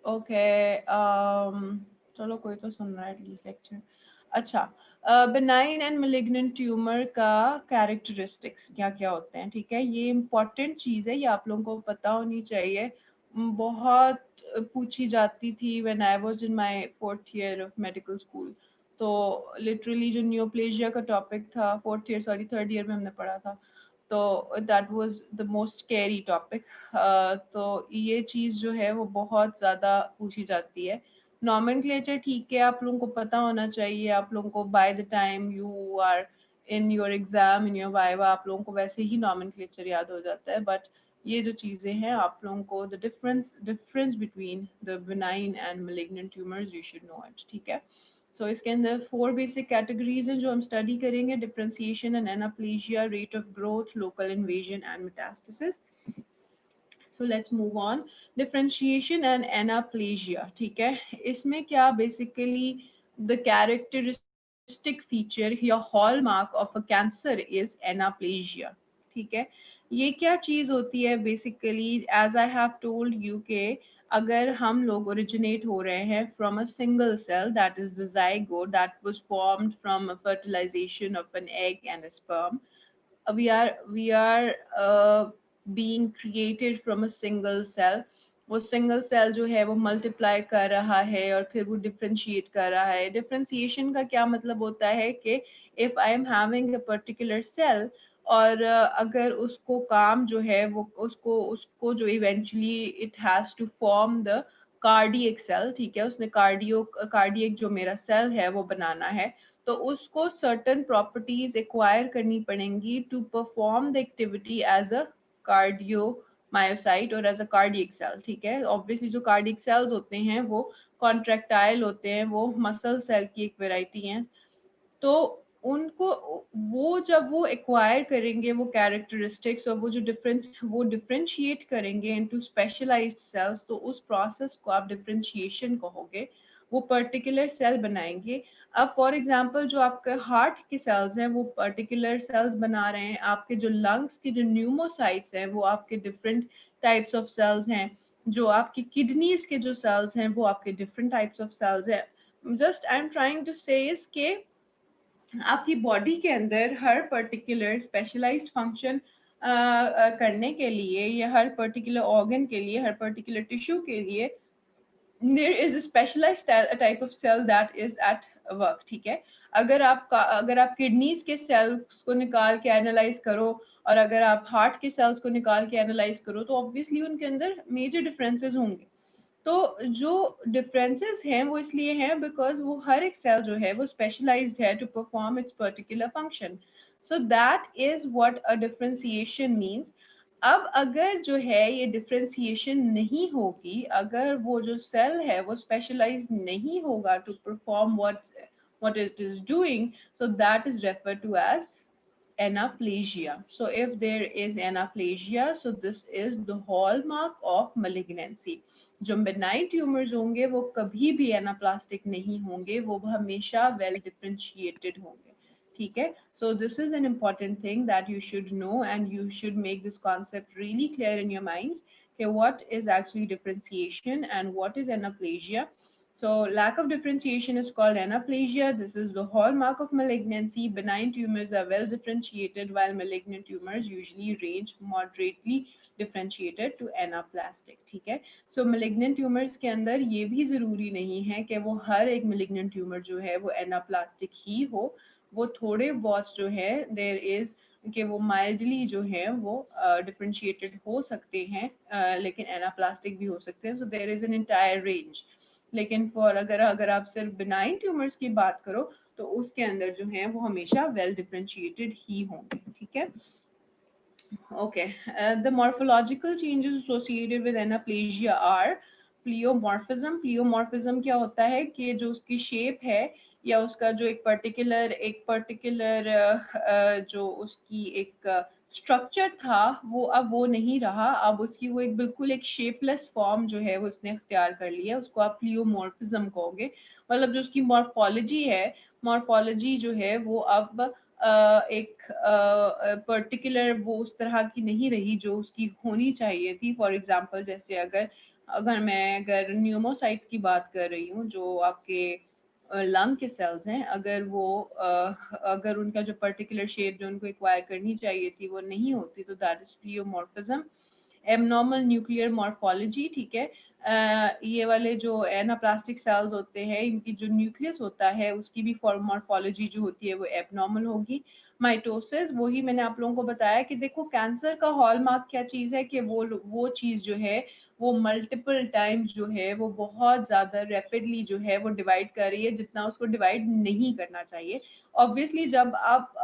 ओके. चलो कोई तो सुन रहा है एटलीस्ट लेक्चर. अच्छा, बेनाइन एंड malignant ट्यूमर का कैरेक्टरिस्टिक्स क्या क्या होते हैं. ठीक है, ये इम्पॉर्टेंट चीज़ है, ये आप लोगों को पता होनी चाहिए. बहुत पूछी जाती थी when I was in my 4th year of medical school. तो लिटरली जो नियोप्लेजिया का टॉपिक था 4th year, sorry 3rd year में हमने पढ़ा था, तो that was the most scary topic. तो ये चीज़ जो है वो बहुत ज़्यादा पूछी जाती है. नॉमेनक्लेचर ठीक है, आप लोगों को पता होना चाहिए. आप लोगों को by the time you are in your exam, in your viva, आप लोगों को वैसे ही नॉमेनक्लेचर याद हो जाता है. बट ये जो चीज़ें हैं आप लोगों को the difference between the benign and malignant tumours you should know it. ठीक है. सो इसके अंदर 4 बेसिक कैटेगरीज हैं जो हम स्टडी करेंगे. Differentiation and anaplasia, rate of growth, local invasion and metastasis. So let's move on. Differentiation and anaplasia. ठीक है, इसमें क्या बेसिकली द कैरेक्टरिस्टिक फीचर या hallmark of a cancer is anaplasia. ठीक है, ये क्या चीज होती है basically, as I have told you के अगर हम लोग ओरिजिनेट हो रहे हैं from a single cell, that is the zygote that was formed from a fertilization of an egg and a sperm. We are being created from a single cell. वो single cell जो है वो multiply कर रहा है और फिर वो डिफ्रेंशिएट कर रहा है. डिफ्रेंशिएशन का क्या मतलब होता है कि if I am having a particular cell और अगर उसको काम जो है वो उसको उसको जो eventually it has to form the cardiac cell. ठीक है, उसने कार्डियक जो मेरा सेल है वो बनाना है, तो उसको सर्टन प्रॉपर्टीज एक्वायर करनी पड़ेंगी to perform the activity as a cardiomyocyte और एज अ कार्डियक सेल. ठीक है, ऑब्वियसली जो कार्डियक सेल्स होते हैं वो कॉन्ट्रैक्टाइल होते हैं, वो मसल सेल की एक वेराइटी है. तो उनको वो जब वो एक्वायर करेंगे वो कैरेक्टरिस्टिक्स और वो जो वो डिफरेंशिएट करेंगे इनटू स्पेशलाइज्ड सेल्स, तो उस प्रोसेस को आप डिफरेंशिएशन कहोगे. वो पर्टिकुलर सेल बनाएंगे. अब फॉर एग्जांपल जो आपके हार्ट के सेल्स हैं वो पर्टिकुलर सेल्स बना रहे हैं, आपके जो लंग्स के जो न्यूमोसाइट्स हैं वो आपके डिफरेंट टाइप्स ऑफ सेल्स हैं, जो आपकी किडनीज के जो सेल्स हैं वो आपके डिफरेंट टाइप्स ऑफ सेल्स हैं. Just I am trying to say इसके आपकी बॉडी के अंदर हर पर्टिकुलर स्पेशलाइज्ड फंक्शन करने के लिए या हर पर्टिकुलर ऑर्गन के लिए, हर पर्टिकुलर टिश्यू के लिए there is a specialized type of cell that is at work. ठीक है, अगर आप किडनीज के सेल्स को निकाल के एनालाइज करो और अगर आप हार्ट के सेल्स को निकाल के एनालाइज करो तो ऑब्वियसली उनके अंदर मेजर डिफरेंसेस होंगे. तो जो डिफरेंसेस हैं वो इसलिए हैं बिकॉज वो हर एक सेल जो है वो स्पेशलाइज्ड है to perform its particular function. So that is what a differentiation means. अब अगर जो है ये डिफरेंशिएशन नहीं होगी, अगर वो जो सेल है वो स्पेशलाइज नहीं होगा to perform what it is doing, so that is referred to as anaplasia. So if there is anaplasia, so this is the hallmark of malignancy. जो benign tumors होंगे वो कभी भी anaplastic नहीं होंगे, वो हमेशा well differentiated होंगे. ठीक है, so this is an important thing that you should know and you should make this concept really clear in your minds. Okay, what is actually differentiation and what is anaplasia? So lack of differentiation is called anaplasia. This is the hallmark of malignancy. Benign tumors are well differentiated while malignant tumors usually range moderately differentiated to anaplastic. ठीक है, so malignant tumors के अंदर ये भी ज़रूरी नहीं है कि वो हर एक malignant tumor जो है वो anaplastic ही हो. वो थोड़े बहुत जो है there is कि वो माइल्डली जो है वो डिफरेंशिएटेड हो सकते हैं, लेकिन एनाप्लास्टिक भी हो सकते हैं. So there is an entire range. लेकिन फॉर अगर आप सिर्फ बिनाइन ट्यूमर्स की बात करो तो उसके अंदर जो है वो हमेशा वेल डिफरेंशिएटेड ही होंगे. ठीक है, okay. The morphological changes associated with anaplasia are प्लियोमॉर्फिज्म. प्लियोमॉर्फिज्म क्या होता है कि जो उसकी शेप है या उसका जो एक पर्टिकुलर जो उसकी एक स्ट्रक्चर था वो अब वो नहीं रहा, अब उसकी वो एक बिल्कुल एक शेपलेस फॉर्म जो है वो उसने इख्तियार कर लिया, उसको आप प्लियोमॉर्फिज्म कहोगे। मतलब जो उसकी मॉर्फोलॉजी है, मॉर्फोलॉजी जो है वो अब एक पर्टिकुलर वो उस तरह की नहीं रही जो उसकी होनी चाहिए थी। फॉर एग्जांपल जैसे अगर न्यूमोसाइट्स की बात कर रही हूँ, जो आपके लंग के सेल्स हैं, अगर उनका जो पर्टिकुलर शेप जो उनको एक्वायर करनी चाहिए थी वो नहीं होती, तो that is प्लियोमॉर्फिज्म। Abnormal nuclear morphology, ठीक है। ये वाले जो एनाप्लास्टिक सेल्स होते हैं, इनकी जो न्यूक्लियस होता है उसकी भी मॉर्फोलॉजी जो होती है वो एबनॉर्मल होगी। माइटोसिस, वही मैंने आप लोगों को बताया कि देखो कैंसर का हॉलमार्क क्या चीज़ है कि वो चीज़ जो है वो मल्टीपल टाइम्स जो है वो बहुत ज़्यादा रैपिडली जो है वो डिवाइड कर रही है, जितना उसको डिवाइड नहीं करना चाहिए। ऑब्वियसली जब आप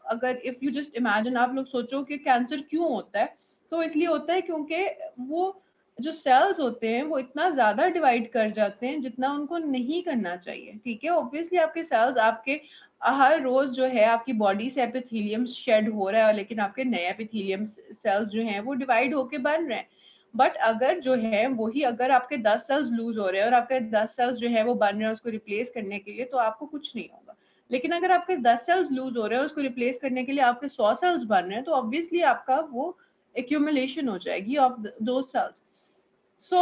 अगर इफ़ यू जस्ट इमेजिन, आप लोग सोचो कि कैंसर क्यों होता है, तो इसलिए होता है क्योंकि वो जो सेल्स होते हैं वो इतना ज़्यादा डिवाइड कर जाते हैं जितना उनको नहीं करना चाहिए, ठीक है। ऑब्वियसली आपके सेल्स आपके हर रोज जो है आपकी बॉडी से एपिथेलियम शेड हो रहा है, लेकिन आपके नए एपिथेलियम सेल्स जो हैं वो डिवाइड होके बन रहे हैं। बट अगर जो है वही अगर आपके 10 सेल्स लूज हो रहे हैं और आपके 10 सेल्स जो है वो बन रहे हैं उसको रिप्लेस करने के लिए, तो आपको कुछ नहीं होगा। लेकिन अगर आपके 10 सेल्स लूज हो रहे हैं और उसको रिप्लेस करने के लिए आपके 100 सेल्स बन रहे हैं, तो ऑब्वियसली आपका वो एक्यूमुलेशन हो जाएगी ऑफ दो सेल्स। सो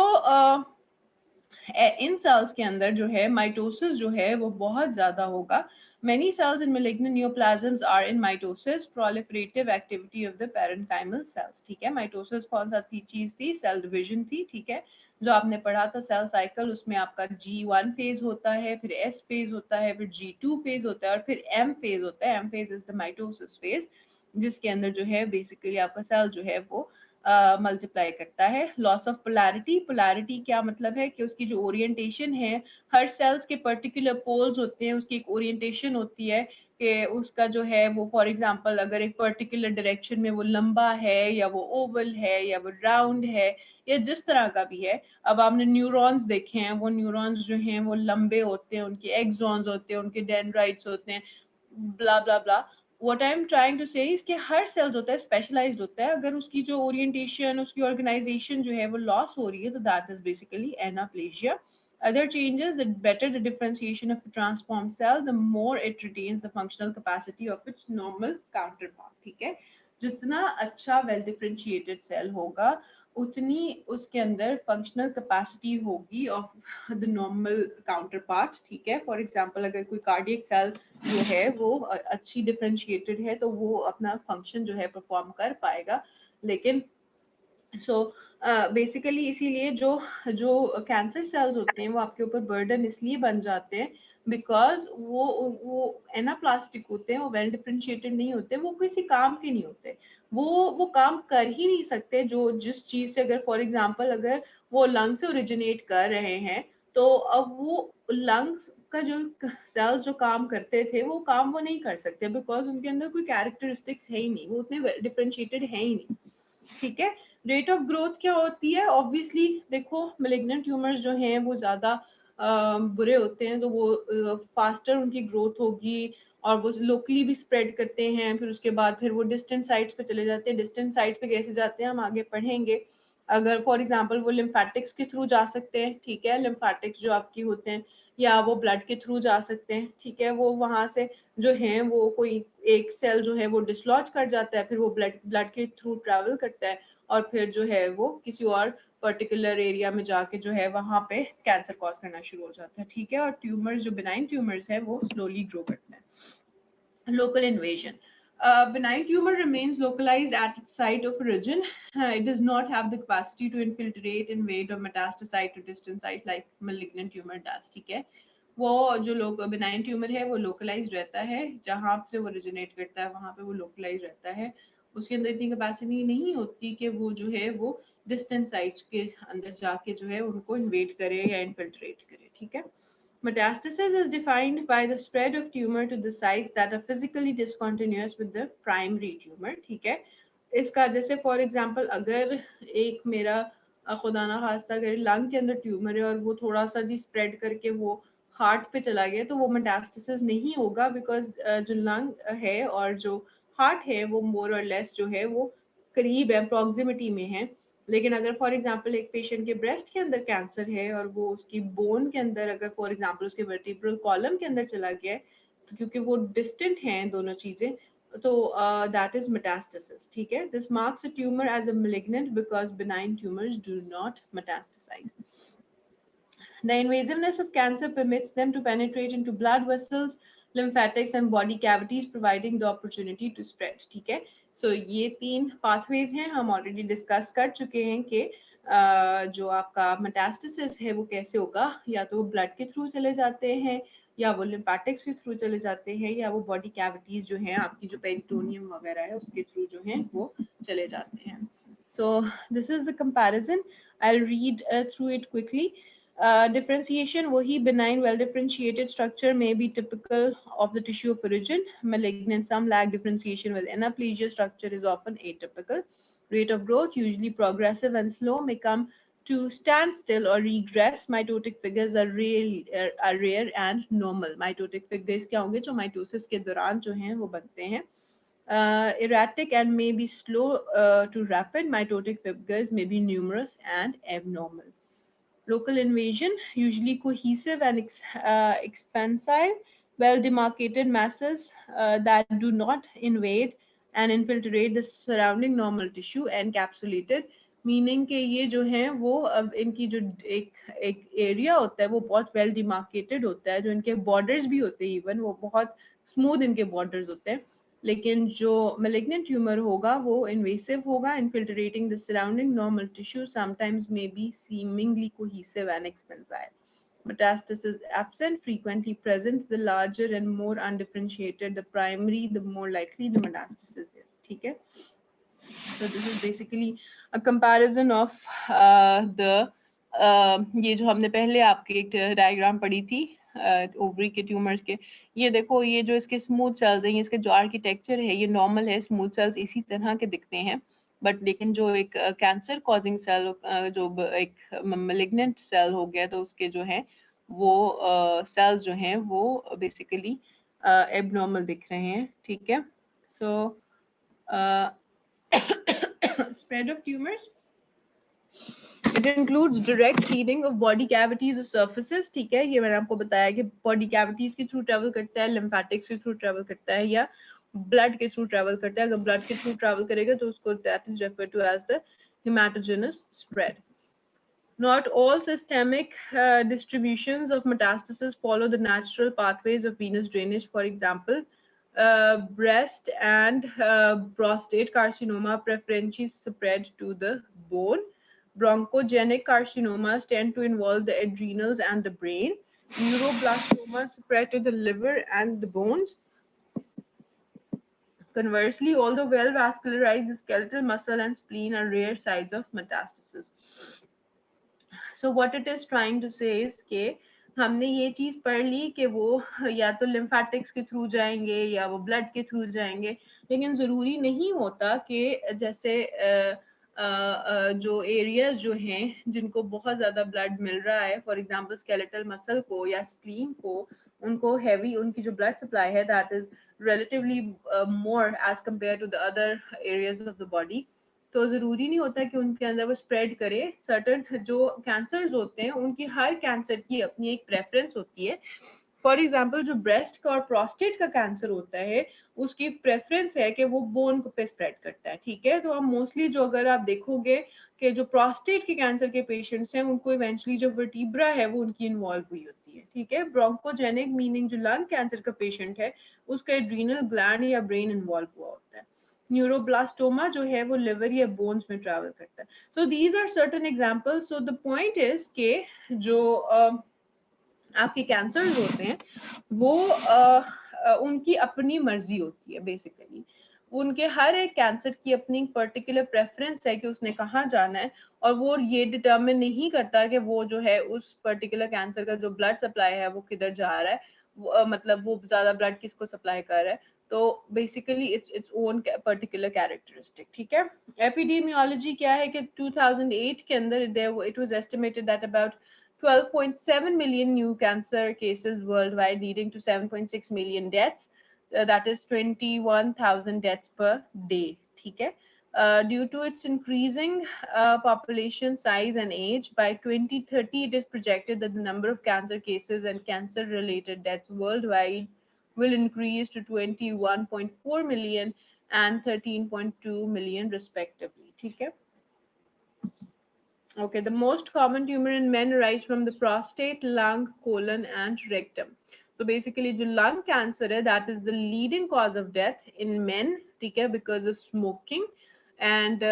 इन सेल्स के अंदर जो है माइटोसिस जो है वो बहुत ज्यादा होगा। many cells in malignant neoplasms are in mitosis, proliferative activity of the parenchymal cells, ठीक है। माइटोसिस कौन सा चीज थी? सेल डिवीजन थी, ठीक है। जो आपने पढ़ा था सेल साइकिल, उसमें आपका G1 फेज होता है, फिर S फेज होता है, फिर G2 फेज होता है और फिर M फेज होता है। M phase is the mitosis phase, जिसके अंदर जो है बेसिकली आपका सेल जो है वो मल्टीप्लाई करता है। लॉस ऑफ पोलैरिटी, पोलैरिटी क्या मतलब है कि उसकी जो ओरिएंटेशन है, हर सेल्स के पर्टिकुलर पोल्स होते हैं, उसकी एक ओरिएंटेशन होती है कि उसका जो है वो फॉर एग्जांपल अगर एक पर्टिकुलर डायरेक्शन में वो लंबा है या वो ओवल है या वो राउंड है या जिस तरह का भी है। अब आपने न्यूरॉन्स देखे हैं, वो न्यूरॉन्स जो हैं वो लंबे होते हैं, उनके एक्सॉन्स होते हैं, उनके डेंड्राइट्स होते हैं, blah blah blah. What I am trying to say इसके हर सेल्स होता है स्पेशलाइज्ड होता है, अगर उसकी जो ओरिएंटेशन उसकी ऑर्गेनाइजेशन जो है वो लॉस हो रही है, तो that is basically anaplasia. Other changes, the better the differentiation of a transformed cell, the more it retains the functional capacity of its normal counterpart, ठीक है। जितना अच्छा वेल डिफरेंशिएटेड सेल होगा, उतनी उसके अंदर फंक्शनल कैपेसिटी होगी of the normal counter part, ठीक है। फॉर एग्जांपल अगर कोई कार्डियक सेल जो है वो अच्छी डिफरेंशिएटेड है तो वो अपना फंक्शन जो है परफॉर्म कर पाएगा। लेकिन बेसिकली इसीलिए जो जो कैंसर सेल्स होते हैं वो आपके ऊपर बर्डन इसलिए बन जाते हैं बिकॉज वो एनाप्लास्टिक होते हैं, वो वेल डिफरेंशिएटेड नहीं होते, वो किसी काम के नहीं होते, वो काम कर ही नहीं सकते जो जिस चीज से, अगर फॉर एग्जांपल अगर वो लंग से ओरिजिनेट कर रहे हैं, तो अब वो लंग्स का जो सेल्स जो काम करते थे वो काम वो नहीं कर सकते बिकॉज उनके अंदर कोई कैरेक्टरिस्टिक्स है ही नहीं, वो उतने डिफरेंशिएटेड है ही नहीं, ठीक है। रेट ऑफ ग्रोथ क्या होती है? ऑब्वियसली देखो मेलिग्नेंट ट्यूमर्स जो हैं वो ज़्यादा बुरे होते हैं, तो वो फास्टर उनकी ग्रोथ होगी और वो लोकली भी स्प्रेड करते हैं, फिर उसके बाद फिर वो डिस्टेंट साइट्स पे चले जाते हैं। डिस्टेंट साइट्स पे कैसे जाते हैं हम आगे पढ़ेंगे। अगर फॉर एग्जांपल वो लिम्फेटिक्स के थ्रू जा सकते हैं, ठीक है, लिम्फेटिक्स जो आपकी होते हैं, या वो ब्लड के थ्रू जा सकते हैं, ठीक है। वो वहाँ से जो है वो कोई एक सेल जो है वो डिसलॉज कर जाता है, फिर वो ब्लड के थ्रू ट्रैवल करता है और फिर जो है वो किसी और पर्टिकुलर एरिया में जाके जो है वहाँ पे कैंसर कॉज करना शुरू हो जाता है, ठीक है। और ट्यूमर्स जो बिनाइन ट्यूमर्स है वो स्लोली ग्रो करते हैं। Local invasion. Benign tumor remains localized at its site of origin. It does not have the capacity to infiltrate, invade, or metastasize to distant sites like malignant tumor does. ठीक है, वो जो लोग benign tumour है वो localise रहता है, जहाँ से वो ओरिजिनेट करता है वहाँ पे वो लोकलाइज रहता है, उसके अंदर इतनी कैपेसिटी नहीं होती कि वो जो है वो डिस्टेंट साइट्स के अंदर जाके जो है उनको इन्वेड करे या इन्फिल्ट्रेट करे, ठीक है। Metastasis is defined by the spread of tumor to the sites that are physically discontinuous with the primary tumor, ठीक है। इसका जैसे फॉर एग्जांपल अगर एक मेरा खुदा ना खास्ता अगर लंग के अंदर ट्यूमर है और वो थोड़ा सा जी स्प्रेड करके वो हार्ट पे चला गया तो वो मेटास्टेसिस नहीं होगा, बिकॉज जो लंग है और जो हार्ट है वो मोर और लेस जो है वो करीब है, प्रॉक्सिमिटी में है। लेकिन अगर फॉर एग्जांपल एक पेशेंट के ब्रेस्ट के अंदर कैंसर है और वो उसकी बोन के अंदर, अगर फॉर एग्जांपल उसके वर्टिब्रल कॉलम के अंदर चला गया है, तो क्योंकि वो डिस्टेंट हैं दोनों चीजें, तो दैट इज मेटास्टेसिस। ठीक है, this marks a tumour as a malignant because benign tumors do not metastasize. The invasiveness of cancer permits them to penetrate into blood vessels, lymphatics and body cavities, providing the opportunity to spread. ठीक है, so ये तीन pathways हैं, हम already discuss कर चुके हैं कि जो आपका metastasis है वो कैसे होगा, या तो वो blood के through चले जाते हैं, या वो lymphatics के through चले जाते हैं, या वो body cavities जो हैं आपकी जो peritoneum वगैरह है उसके through जो हैं वो चले जाते हैं. So this is the comparison. I'll read through it quickly. Differentiation, वही benign well differentiated structure may be typical of the tissue of origin. Malignant, some lack differentiation, while anaplasia structure is often atypical. Rate of growth, usually progressive and slow, may come to standstill or regress. Mitotic figures are rare and normal. Mitotic figures क्या होंगे, जो mitosis के दौरान जो हैं वो बनते हैं. Erratic and may be slow to rapid. Mitotic figures may be numerous and abnormal. Local invasion, usually cohesive and expansive, well demarcated masses that do not invade and infiltrate the surrounding normal tissue, encapsulated, meaning कि ये जो हैं वो अब इनकी जो एक area होता है वो बहुत वेल डिमार्केटेड होता है, जो इनके बॉर्डर्स भी होते हैं, इवन वो बहुत स्मूथ इनके बॉर्डर्स होते हैं. लेकिन जो malignant tumor होगा वो invasive होगा, infiltrating the surrounding normal tissue, sometimes may be seemingly cohesive and expansile. Metastasis absent, frequently present, the larger and more undifferentiated the primary, the more likely the metastasis is. ठीक है, so this is basically a comparison of the ये जो हमने पहले आपकी एक diagram पढ़ी थी ओवरी के ट्यूमर्स के, ये देखो ये जो इसके स्मूथ सेल्स हैं, ये इसके जो आर्किटेक्चर है ये नॉर्मल है, स्मूथ सेल्स इसी तरह के दिखते हैं. बट लेकिन जो एक कैंसर कॉजिंग सेल, जो एक malignant सेल हो गया, तो उसके जो है वो सेल्स जो हैं वो बेसिकली एबनॉर्मल दिख रहे हैं. ठीक है, सो spread of tumors, it includes direct seeding of body cavities or surfaces. ठीक है, ये मैंने आपको बताया कि body cavities के through travel करता है, lymphatics के through travel करता है, या blood के through travel करता है. अगर blood के through travel करेगा तो उसको that is referred to as the hematogenous spread. Not all systemic distributions of metastasis follow the natural pathways of venous drainage. For example, breast and prostate carcinoma preferentially spread to the bone. Bronchogenic carcinomas tend to involve the adrenals and the brain. Neuroblastomas spread to the liver and the bones. Conversely, although well vascularized, the skeletal muscle and spleen are rare sites of metastasis. So what it is trying to say is कि हमने ये चीज़ पढ़ ली कि वो या तो lymphatics के through जाएंगे या वो ब्लड के थ्रू जाएंगे, लेकिन ज़रूरी नहीं होता कि जैसे जो एरियाज जो हैं जिनको बहुत ज़्यादा ब्लड मिल रहा है, फॉर एग्जांपल स्केलेटल मसल को या स्प्लीन को, उनको हैवी उनकी जो ब्लड सप्लाई है that is relatively more as compared to the other areas of the body, तो ज़रूरी नहीं होता कि उनके अंदर वो स्प्रेड करे. सर्टन जो कैंसर्स होते हैं उनकी हर कैंसर की अपनी एक प्रेफरेंस होती है. फॉर एग्जांपल जो ब्रेस्ट का और प्रोस्टेट का कैंसर होता है उसकी प्रेफरेंस है कि वो बोन पे स्प्रेड करता है. ठीक है, तो हम मोस्टली जो अगर आप देखोगे कि जो प्रोस्टेट के कैंसर के पेशेंट्स हैं उनको इवेंचुअली जो वर्टिब्रा है वो उनकी इन्वॉल्व हुई होती है. ठीक है, ब्रोंकोजेनिक मीनिंग जो लंग कैंसर का पेशेंट है उसका एड्रीनल ग्लैंड या ब्रेन इन्वॉल्व हुआ होता है. न्यूरोब्लास्टोमा जो है वो लिवर या बोन्स में ट्रैवल करता है. So these are certain examples. So the point is के जो आपके कैंसर्स होते हैं वो उनकी अपनी मर्जी होती है. बेसिकली उनके हर एक कैंसर की अपनी पर्टिकुलर प्रेफरेंस है कि उसने कहाँ जाना है, और वो ये डिटर्मिन नहीं करता कि वो जो है उस पर्टिकुलर कैंसर का जो ब्लड सप्लाई है वो किधर जा रहा है, मतलब वो ज्यादा ब्लड किसको सप्लाई कर रहा है. तो basically its own particular characteristic. ठीक है, एपिडेमियोलॉजी क्या है कि 2008 के अंदर it was estimated that about 12.7 million new cancer cases worldwide, leading to 7.6 million deaths. That is 21,000 deaths per day. ठीक है. Due to its increasing population size and age, by 2030 it is projected that the number of cancer cases and cancer-related deaths worldwide will increase to 21.4 million and 13.2 million respectively. ठीक है. Okay, the most common tumor in men arise from the prostate, lung, colon, and rectum. So basically, the lung cancer है, that is the leading cause of death in men, ठीक है, because of smoking, and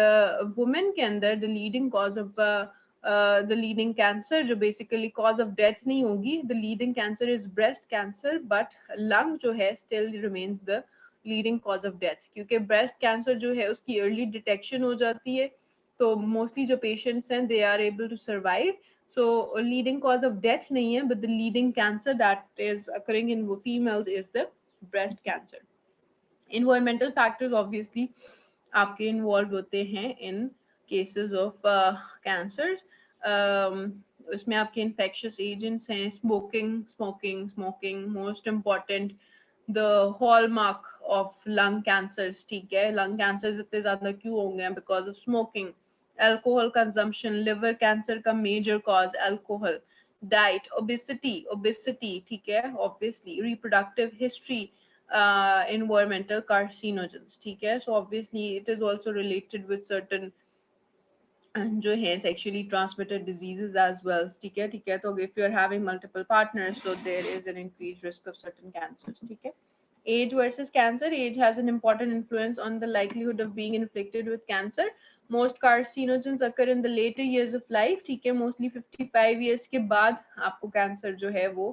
women के अंदर the leading cause of the leading cancer जो basically cause of death नहीं होगी, the leading cancer is breast cancer, but lung जो है still remains the leading cause of death, क्योंकि breast cancer जो है उसकी early detection हो जाती है. तो मोस्टली जो पेशेंट्स हैं they are able to survive. So leading cause of death नहीं है, but the leading cancer that is occurring in females is the breast cancer. Environmental factors obviously आपके इन्वॉल्व होते हैं इन केसेस ऑफ कैंसर्स. उसमें आपके infectious agents हैं, smoking most important, the hallmark of lung cancers. ठीक है, lung cancers इतने ज्यादा क्यों होंगे? Because of smoking. Alcohol consumption, liver cancer का major cause alcohol. Diet, obesity, ठीक है, obviously. Reproductive history, environmental carcinogens. ठीक है, so obviously it is also related with certain जो है sexually transmitted diseases as well. ठीक है, तो if you are having multiple partners, so there is an increased risk of certain cancers. ठीक है. Age versus cancer. Age has an important influence on the likelihood of being inflicted with cancer. Most carcinogens occur in the later years of life. ठीक है, mostly 55 years के बाद आपको cancer जो है वो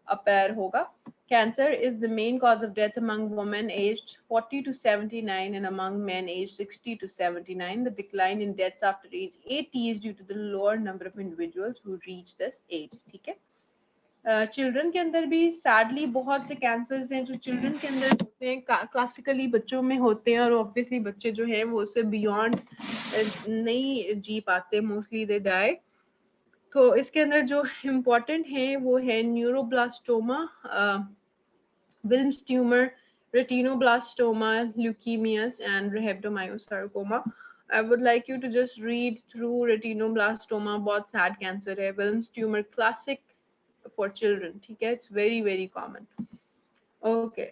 appear होगा. Cancer is the main cause of death among women aged 40 to 79 and among men aged 60 to 79. The decline in deaths after age 80 is due to the lower number of individuals who reach this age. ठीक है. Children के अंदर भी sadly बहुत से cancers हैं जो children के अंदर होते हैं, क्लासिकली बच्चों में होते हैं, और ऑब्वियसली बच्चे जो हैं वो उससे बियॉन्ड नहीं जी पाते, मोस्टली दे डाई. तो इसके अंदर जो इम्पोर्टेंट है वो है neuroblastoma, Wilms tumor, retinoblastoma, leukemias, and rhabdomyosarcoma. I would like you to just read through retinoblastoma, बहुत sad cancer है. Wilms tumor classic for children. ठीक है, it's very common. Okay.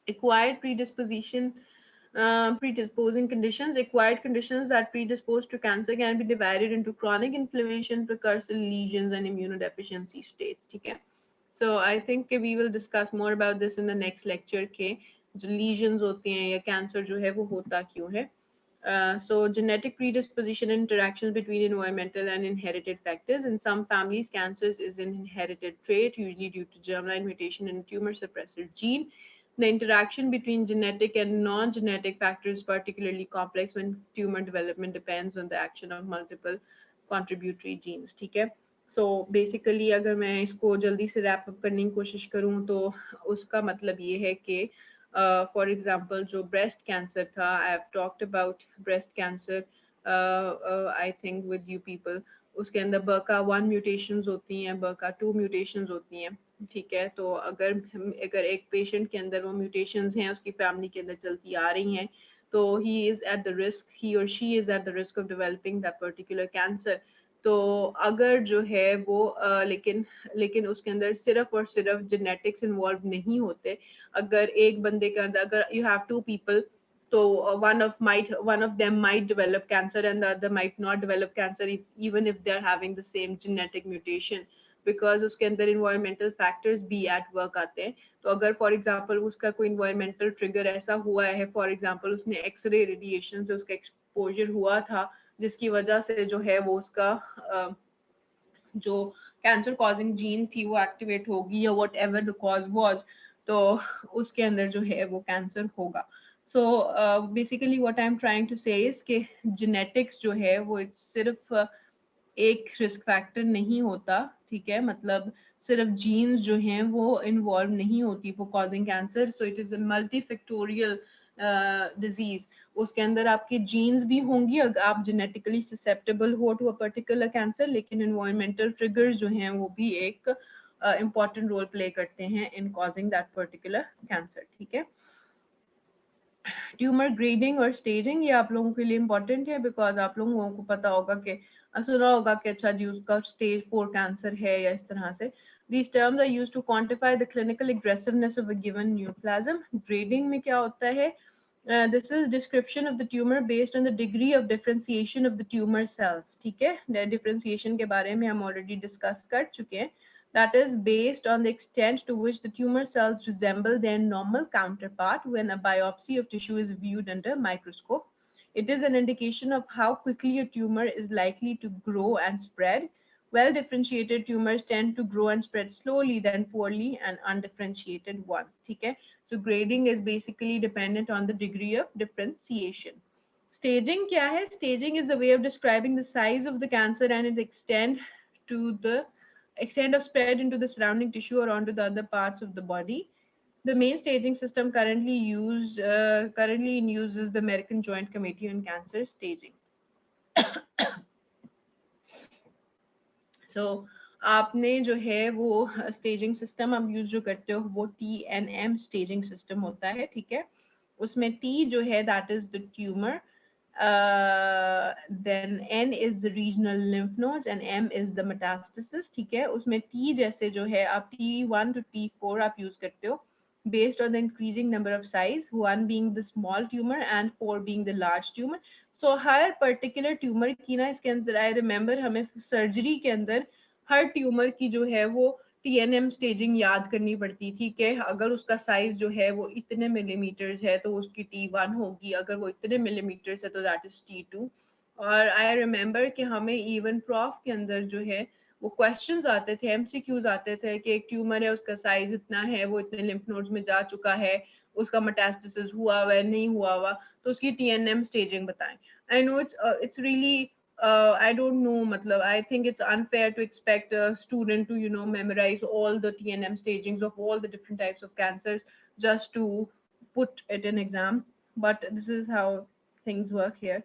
Acquired predisposition. Predisposing conditions. Acquired conditions that predispose to cancer can be divided into chronic inflammation, precursor lesions, and immunodeficiency states. ठीक है. So I think we will discuss more about this in the next lecture के जो lesions होती हैं या cancer जो है वो होता क्यों है. So genetic predisposition and interactions between environmental and inherited factors. In some families, cancers is an inherited trait, usually due to germline mutation in a tumor suppressor gene. The interaction between genetic and non-genetic factors is particularly complex when tumor development depends on the action of multiple contributory genes. ठीक है. So basically अगर मैं इसको जल्दी से wrap up करने की कोशिश करूँ तो उसका मतलब ये है कि फॉर एग्जांपल जो ब्रेस्ट कैंसर था, I have talked about breast cancer I think with you people. उसके अंदर BRCA1 म्यूटेशंस होती हैं, BRCA2 म्यूटेशंस होती हैं. ठीक है, तो अगर एक पेशेंट के अंदर वो म्यूटेशंस हैं, उसकी फैमिली के अंदर चलती आ रही हैं, तो he or she is at the risk of developing that particular cancer. तो अगर जो है वो लेकिन उसके अंदर सिर्फ और सिर्फ जेनेटिक्स इन्वॉल्व नहीं होते. अगर एक बंदे के अंदर अगर यू हैव टू पीपल, तो one of them might develop cancer and the other might not develop cancer even if they are having the same genetic mutation, because उसके अंदर environmental factors भी at work आते हैं. तो अगर for example उसका कोई environmental trigger ऐसा हुआ है, फॉर एग्जांपल उसने एक्सरे रेडिएशन से उसका एक्सपोजर हुआ था जिसकी वजह से जो है वो उसका जो कैंसर कॉजिंग जीन थी वो एक्टिवेट होगी या whatever the cause was, तो उसके अंदर जो है वो कैंसर होगा. So basically what I am trying to say is कि जेनेटिक्स जो है वो सिर्फ एक रिस्क फैक्टर नहीं होता. ठीक है, मतलब सिर्फ जीन्स जो हैं वो इन्वॉल्व नहीं होती for causing cancer. So it is a multifactorial disease, उसके अंदर आपके जीन्स भी होंगी, अगर आप जेनेटिकली ससेप्टेबल हो टू अ पर्टिकुलर कैंसर, लेकिन इन्वायरमेंटल ट्रिगर्स जो हैं वो भी एक इम्पॉर्टेंट रोल प्ले करते हैं इन कॉजिंग दैट पर्टिकुलर कैंसर, ठीक है। ट्यूमर ग्रेडिंग और स्टेजिंग ये आप लोगों के लिए इम्पोर्टेंट है, बिकॉज आप लोगों को पता होगा कि सुना होगा कि अच्छा जी उसका स्टेज 4 कैंसर है या इस तरह से। These terms are used to quantify the clinical aggressiveness of a given neoplasm. Grading में क्या होता है? This is description of the tumor based on the degree of differentiation of the tumor cells. ठीक है, differentiation के बारे में हम already discuss कर चुके हैं. That is based on the extent to which the tumor cells resemble their normal counterpart when a biopsy of tissue is viewed under a microscope. It is an indication of how quickly a tumor is likely to grow and spread. Well-differentiated tumors tend to grow and spread slowly than poorly and undifferentiated ones. Okay? So grading is basically dependent on the degree of differentiation. Staging kya hai? Staging is a way of describing the size of the cancer and its extent of spread into the surrounding tissue or onto the other parts of the body. The main staging system currently in use is the American Joint Committee on Cancer Staging. So आपने जो है वो staging system आप use जो करते हो वो TNM staging system होता है, ठीक है। उसमें T जो है that is the tumour, then N is the regional lymph nodes and M is the metastasis, ठीक है। उसमें T जैसे जो है आप T1 to T4 आप यूज करते हो based on the increasing number of size, 1 being the small tumor and 4 being the large tumor. So her particular tumour की ना इसके अंदर आई रिमेम्बर हमें सर्जरी के अंदर हर ट्यूमर की जो है वो TNM स्टेजिंग याद करनी पड़ती थी कि अगर उसका साइज जो है वो इतने मिलीमीटर्स है तो उसकी T1 होगी, अगर वो इतने मिलीमीटर्स है तो दैट इज T2। और आई रिमेम्बर कि हमें इवन प्रॉफ के अंदर जो है वो क्वेश्चंस आते थे, MCQs आते थे कि एक ट्यूमर है उसका साइज इतना है, वो इतने लिम्फ नोड्स में जा चुका है, उसका मेटास्टेसिस हुआ हुआ है नहीं हुआ हुआ, तो उसकी TNM स्टेजिंग बताएं। I know it's really I don't know, matlab, I think it's unfair to expect a student to, memorize all the TNM stagings of all the different types of cancers just to put it in exam. But this is how things work here.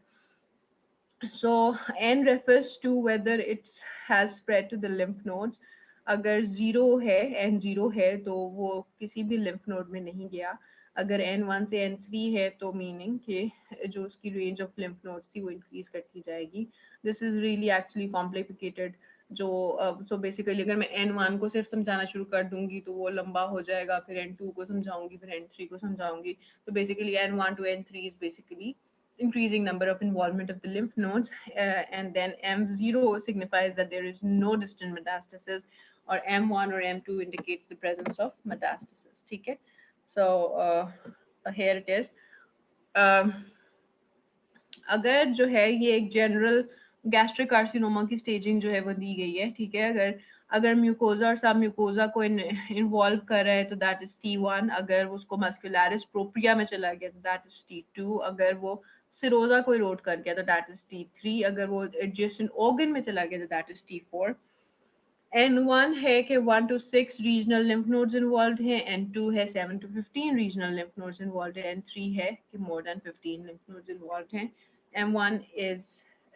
So N refers to whether it has spread to the lymph nodes. अगर zero है N zero है तो वो किसी भी lymph node में नहीं गया। अगर N1 से N3 है तो मीनिंग कि जो उसकी रेंज ऑफ lymph nodes थी वो इंक्रीज करती जाएगी। This is really actually complicated. जो so basically अगर मैं N1 को सिर्फ समझाना शुरू कर दूंगी तो वो लंबा हो जाएगा, फिर N2 को समझाऊंगी, फिर N3 को समझाऊंगी। तो basically N1 to N3 is basically increasing number of involvement of the lymph nodes, and then M0 signifies that there is no distant metastasis, or M1 or M2 indicates the presence of metastasis. Okay, so here it is. अगर जो है ये एक general gastric carcinoma की staging जो है वो दी गई है, ठीक है। अगर म्यूकोजा और सब म्यूकोजा को इन्वॉल्व कर रहा है तो दैट इज T1। अगर उसको मस्कुलरिस प्रोप्रिया में चला गया तो दैट इज T2। अगर वो सिरोजा को इरोड कर गया तो दैट इज T3। अगर वो एडजेसेंट ऑर्गन में चला गया तो दैट इज T4। N1 है कि 1 to 6 regional lymph nodes involved हैं, N2 है 7 to 15 regional lymph nodes involved है, N3 है कि more than 15 lymph nodes involved हैं, M1 is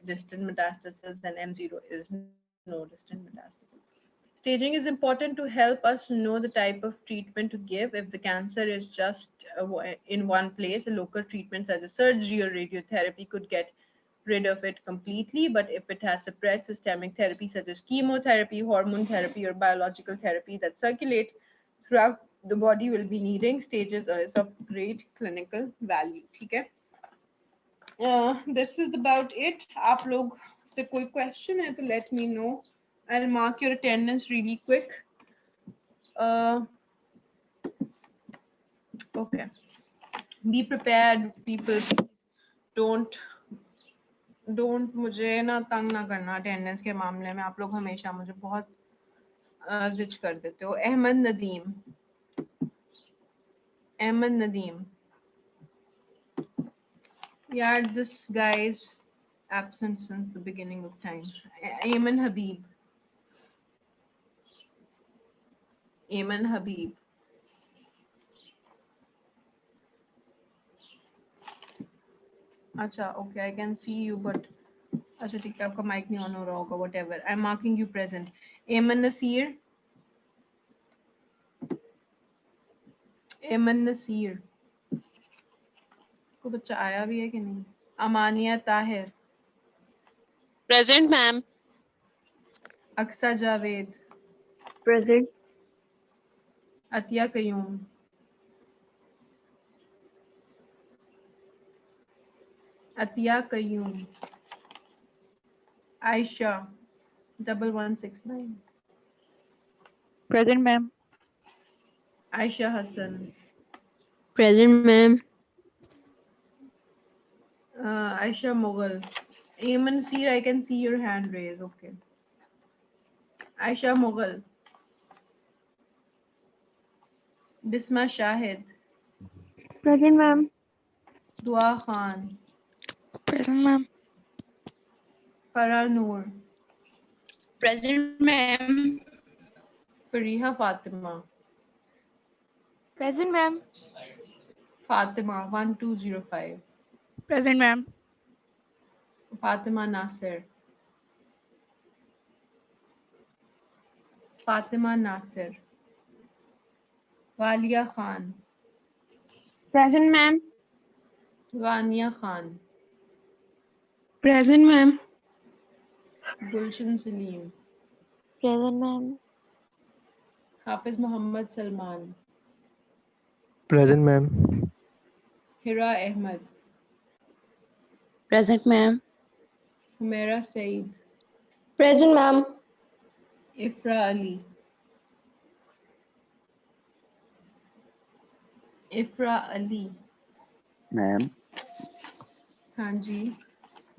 distant metastasis and M0 is no distant metastasis. Staging is important to help us know the type of treatment to give. If the cancer is just in one place, a local treatment such as surgery or radiotherapy could get rid of it completely. But if it has spread, systemic therapy such as chemotherapy, hormone therapy, or biological therapy that circulate throughout the body will be needing. Stages is of great clinical value. ठीक है? This is about it. आप लोग से कोई question है तो let me know. I'll mark your attendance really quick. Okay. Be prepared, people. Don't मुझे ना तंग ना करना अटेंडेंस के मामले में। आप लोग हमेशा मुझे बहुत जिच कर देते हो। अहमद नदीम यार, this guy is absent since the beginning of time. Ayman Habib. अच्छा okay, I can see you but अच्छा ठीक है, आपका माइक नहीं ऑन हो रहा होगा, what ever, I am marking you present. एमन नसीर, एमन नसीर को बच्चा आया भी है कि नहीं? Amania Tahir, Present, ma'am. Aqsa Javed, Present. Atiya Qayyum, Atiya Qayyum, Ayesha 1169, Present, ma'am. Ayesha Hasan, Present, ma'am. Aisha Mughal. Ayman Seer, I can see your hand raised. Okay. Aisha Mughal. Bisma Shahid. Present, ma'am. Dua Khan. Present, ma'am. Farah Noor. Present, ma'am. Fariha Fatima. Present, ma'am. Fatima 1205. Present, ma'am. Fatima Nasir. Fatima Nasir. Walia Khan. Present, ma'am. Vania Khan. Present, ma'am. Gulshan Salim. Present, ma'am. Hafiz Muhammad Salman. Present, ma'am. Hira Ahmed. Present, ma'am. Humaira Saeed. Present, ma'am. Ifra Ali. Ifra Ali. Ma'am हाँ जी,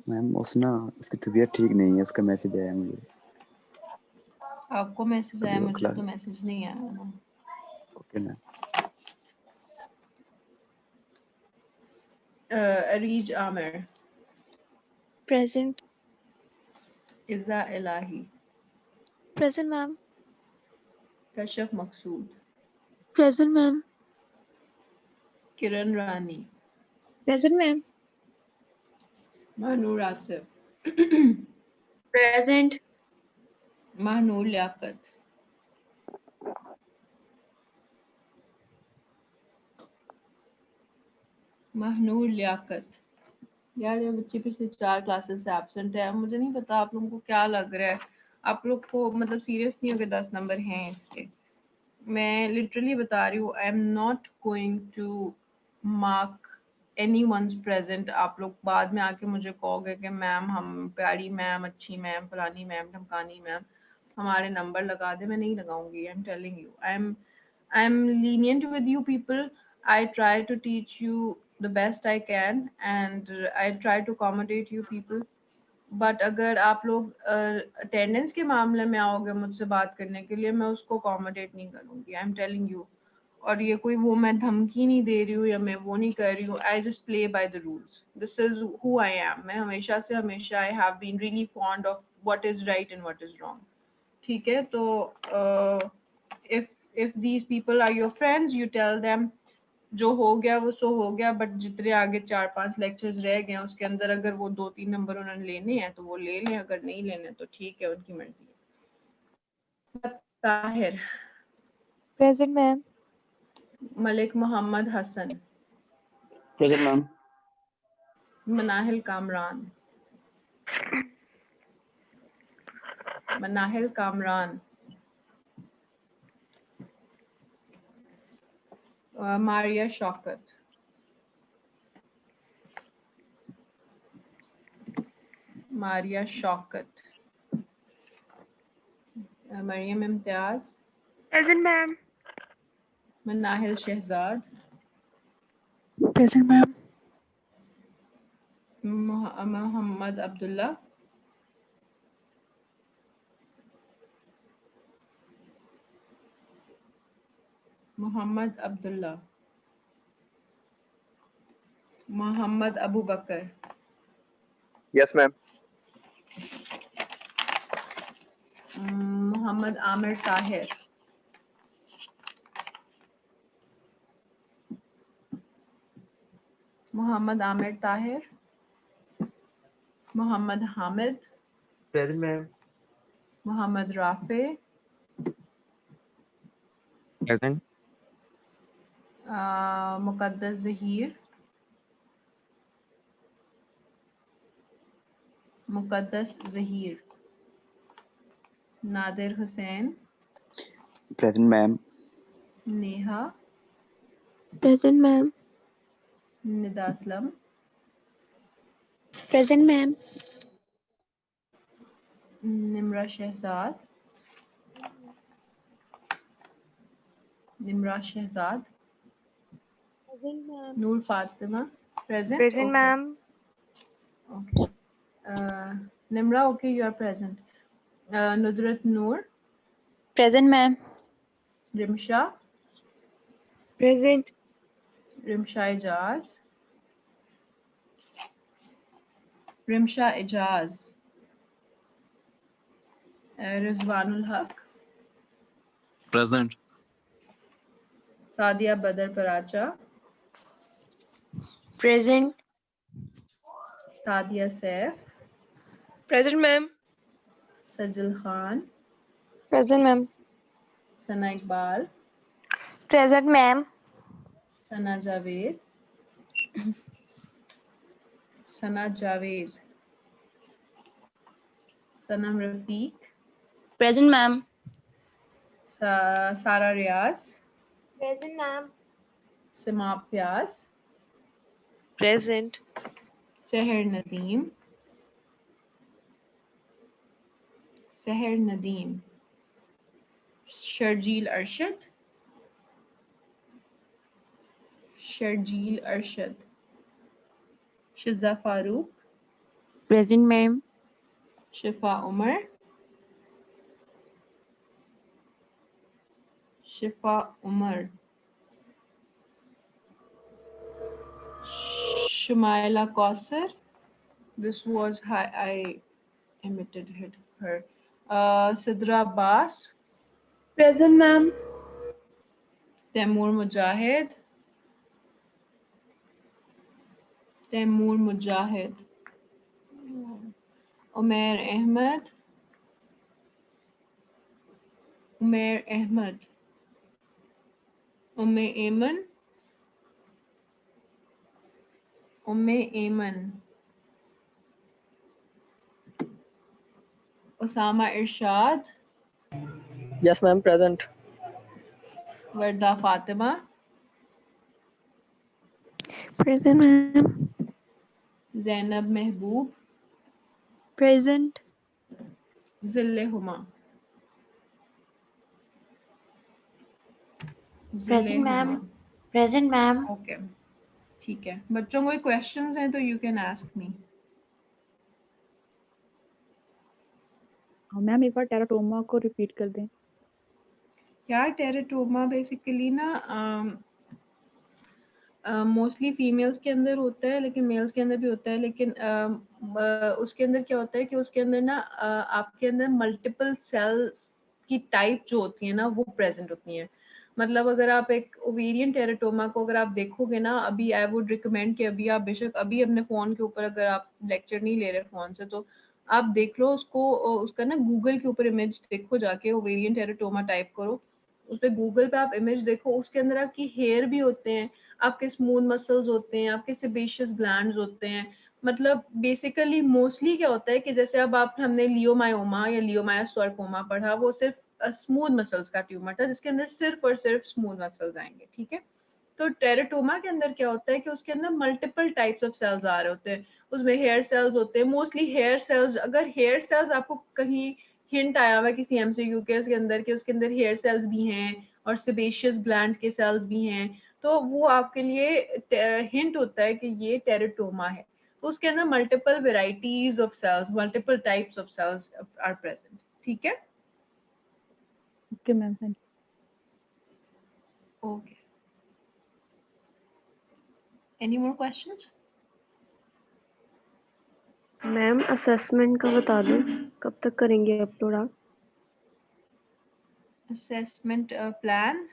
ma'am उसकी तबीयत ठीक नहीं है, उसका message आया मुझे। आपको मैसेज आया, अभी वो मुझे क्लास तो मैसेज नहीं आया ना। Okay ma'am. Areej Aamir, Present. Iza Elahi, Present, ma'am. Kashaf Maqsood, Present, ma'am. Kiran Rani, Present, ma'am. Mahnoor Asif, Present. Mahnoor Liaquat, Mahnoor Liaquat. यार ये बच्ची पिछले 4 क्लासेस से एब्सेंट है, मुझे नहीं पता आप लोगों को क्या लग रहा है, आप लोग को मतलब सीरियस नहीं हो कि 10 नंबर हैं इसके। मैं लिटरली बता रही हूँ, I am not going to mark anyone's present. आप लोग बाद में आके मुझे कहोगे कि मैम हम प्यारी मैम, अच्छी मैम, फलानी मैम, ढमकानी मैम, हमारे नंबर लगा दे। मैं नहीं लगाऊंगी, I am telling you. I am lenient with you people. I try to teach you the best I can and I try to accommodate you people. But अगर आप लोग attendance के मामले में आओगे मुझसे बात करने के लिए, मैं उसको अकोमोडेट नहीं करूँगी, आई एम टेलिंग यू। और ये कोई वो मैं धमकी नहीं दे रही हूँ या मैं वो नहीं कर रही हूँ, I just play by the rules, this is who I am. मैं हमेशा I have been really fond of what is right and what is wrong. ठीक है, तो if if these people are your friends, you tell them जो हो गया वो सो हो गया, बट जितने आगे 4-5 लेक्चर्स रह गए हैं उसके अंदर अगर वो 2-3 नंबर उन्होंने लेने हैं तो वो ले लें, अगर नहीं लेने तो ठीक है, उनकी मर्जी है। Tahir, Present, ma'am. Malik Mohammad Hasan, Present, ma'am. Manahil Kamran, Manahil Kamran, Maria Shaukat, Maria Shaukat, Maryam Imtiaz, Present, ma'am. Manahil Shahzad, Present, ma'am. Mohammad Abdullah, Mohammad Abdullah, Mohammad Abu Bakar, Yes, ma'am. Mohammad Aamir Tahir, Mohammad Aamir Tahir, Mohammad Hamid, Present, ma'am. Mohammad Rafay, Present. Muqaddas Zaheer, Muqaddas Zaheer, Nadir Hussain, Present, ma'am. Neha, Present, ma'am. Nida Aslam, Present, ma'am. Nimra Shahzad, Nimra Shahzad, Present, ma'am. Noor Fatima, present? Present, Okay. ma'am. Okay. Nimra, okay, you are present. Nudrat Noor, Present, ma'am. Rimsha, Present. Rimsha Ijaz, Rimsha Ijaz, Rizwanul Haq, Present. Sadia Badar Paracha, Present. Sadia Saif, Present, ma'am. Sajil Khan, Present, ma'am. Sana Iqbal, Present, ma'am. Sana Javed, Sana Javed, Sanam Rafiq, Present, ma'am. Sara Riaz, Present, ma'am. Simab Pyas, Present. Seher Nadeem, Seher Nadeem, Sharjeel Arshad, Sharjeel Arshad, Shiza Farooq, Present, ma'am. Shifa Umar, Shifa Umar, Shumaila Kausar. This was how I imitated her. Sidra Abbas, Present, ma'am. Taimur Mujahid, Taimur Mujahid, Umair Ahmed, Umair Ahmed, Umme Ayman, Umme Ayman, Osama Irshad, Yes, ma'am. Present. Warda Fatima, Present, ma'am. Zainab Mehboob, Present. Zille Huma. Present, ma'am. Present, ma'am. Okay ठीक है बच्चों कोई questions हैं तो you can ask me ma'am एक बार teratoma को repeat कर दें. यार टेरेटोमा बेसिकली ना मोस्टली फीमेल्स के अंदर होता है लेकिन मेल्स के अंदर भी होता है लेकिन उसके अंदर क्या होता है कि उसके अंदर ना आपके अंदर मल्टीपल सेल्स की टाइप जो होती है ना वो प्रेजेंट होती हैं मतलब अगर आप एक ओवेरियन टेरेटोमा को अगर आप देखोगे ना अभी आई वुड रिकमेंड कि अभी आप बेशक अभी अपने फ़ोन के ऊपर अगर आप लेक्चर नहीं ले रहे फ़ोन से तो आप देख लो उसको उसका ना गूगल के ऊपर इमेज देखो जाके ओवेरियन टेरेटोमा टाइप करो उस पर गूगल पे आप इमेज देखो उसके अंदर आपकी हेयर भी होते हैं आपके स्मूथ मसल्स होते हैं आपके सेबेशियस ग्लैंड्स होते हैं मतलब बेसिकली मोस्टली क्या होता है कि जैसे अब आप हमने लियोमायोमा या लियोमायोसार्कोमा पढ़ा वो सिर्फ स्मूथ मसल्स का ट्यूमर था जिसके अंदर सिर्फ और सिर्फ स्मूथ मसल्स आएंगे ठीक है तो टेरेटोमा के अंदर क्या होता है कि उसके अंदर मल्टीपल टाइप्स ऑफ सेल्स आ रहे होते हैं उसमें हेयर सेल्स होते हैं मोस्टली हेयर सेल्स अगर हेयर सेल्स आपको कहीं हिंट आया हुआ है किसी एमसीक्यू के उसके अंदर कि उसके अंदर हेयर सेल्स भी हैं और सेबेशियस ग्लैंड्स के सेल्स भी हैं तो वो आपके लिए हिंट होता है कि ये टेरेटोमा है तो उसके अंदर multiple varieties of cells multiple types of cells are present ठीक है okay ma'am thank okay any more questions ma'am assessment का बता दो कब तक करेंगे अपलोड आप. Assessment plan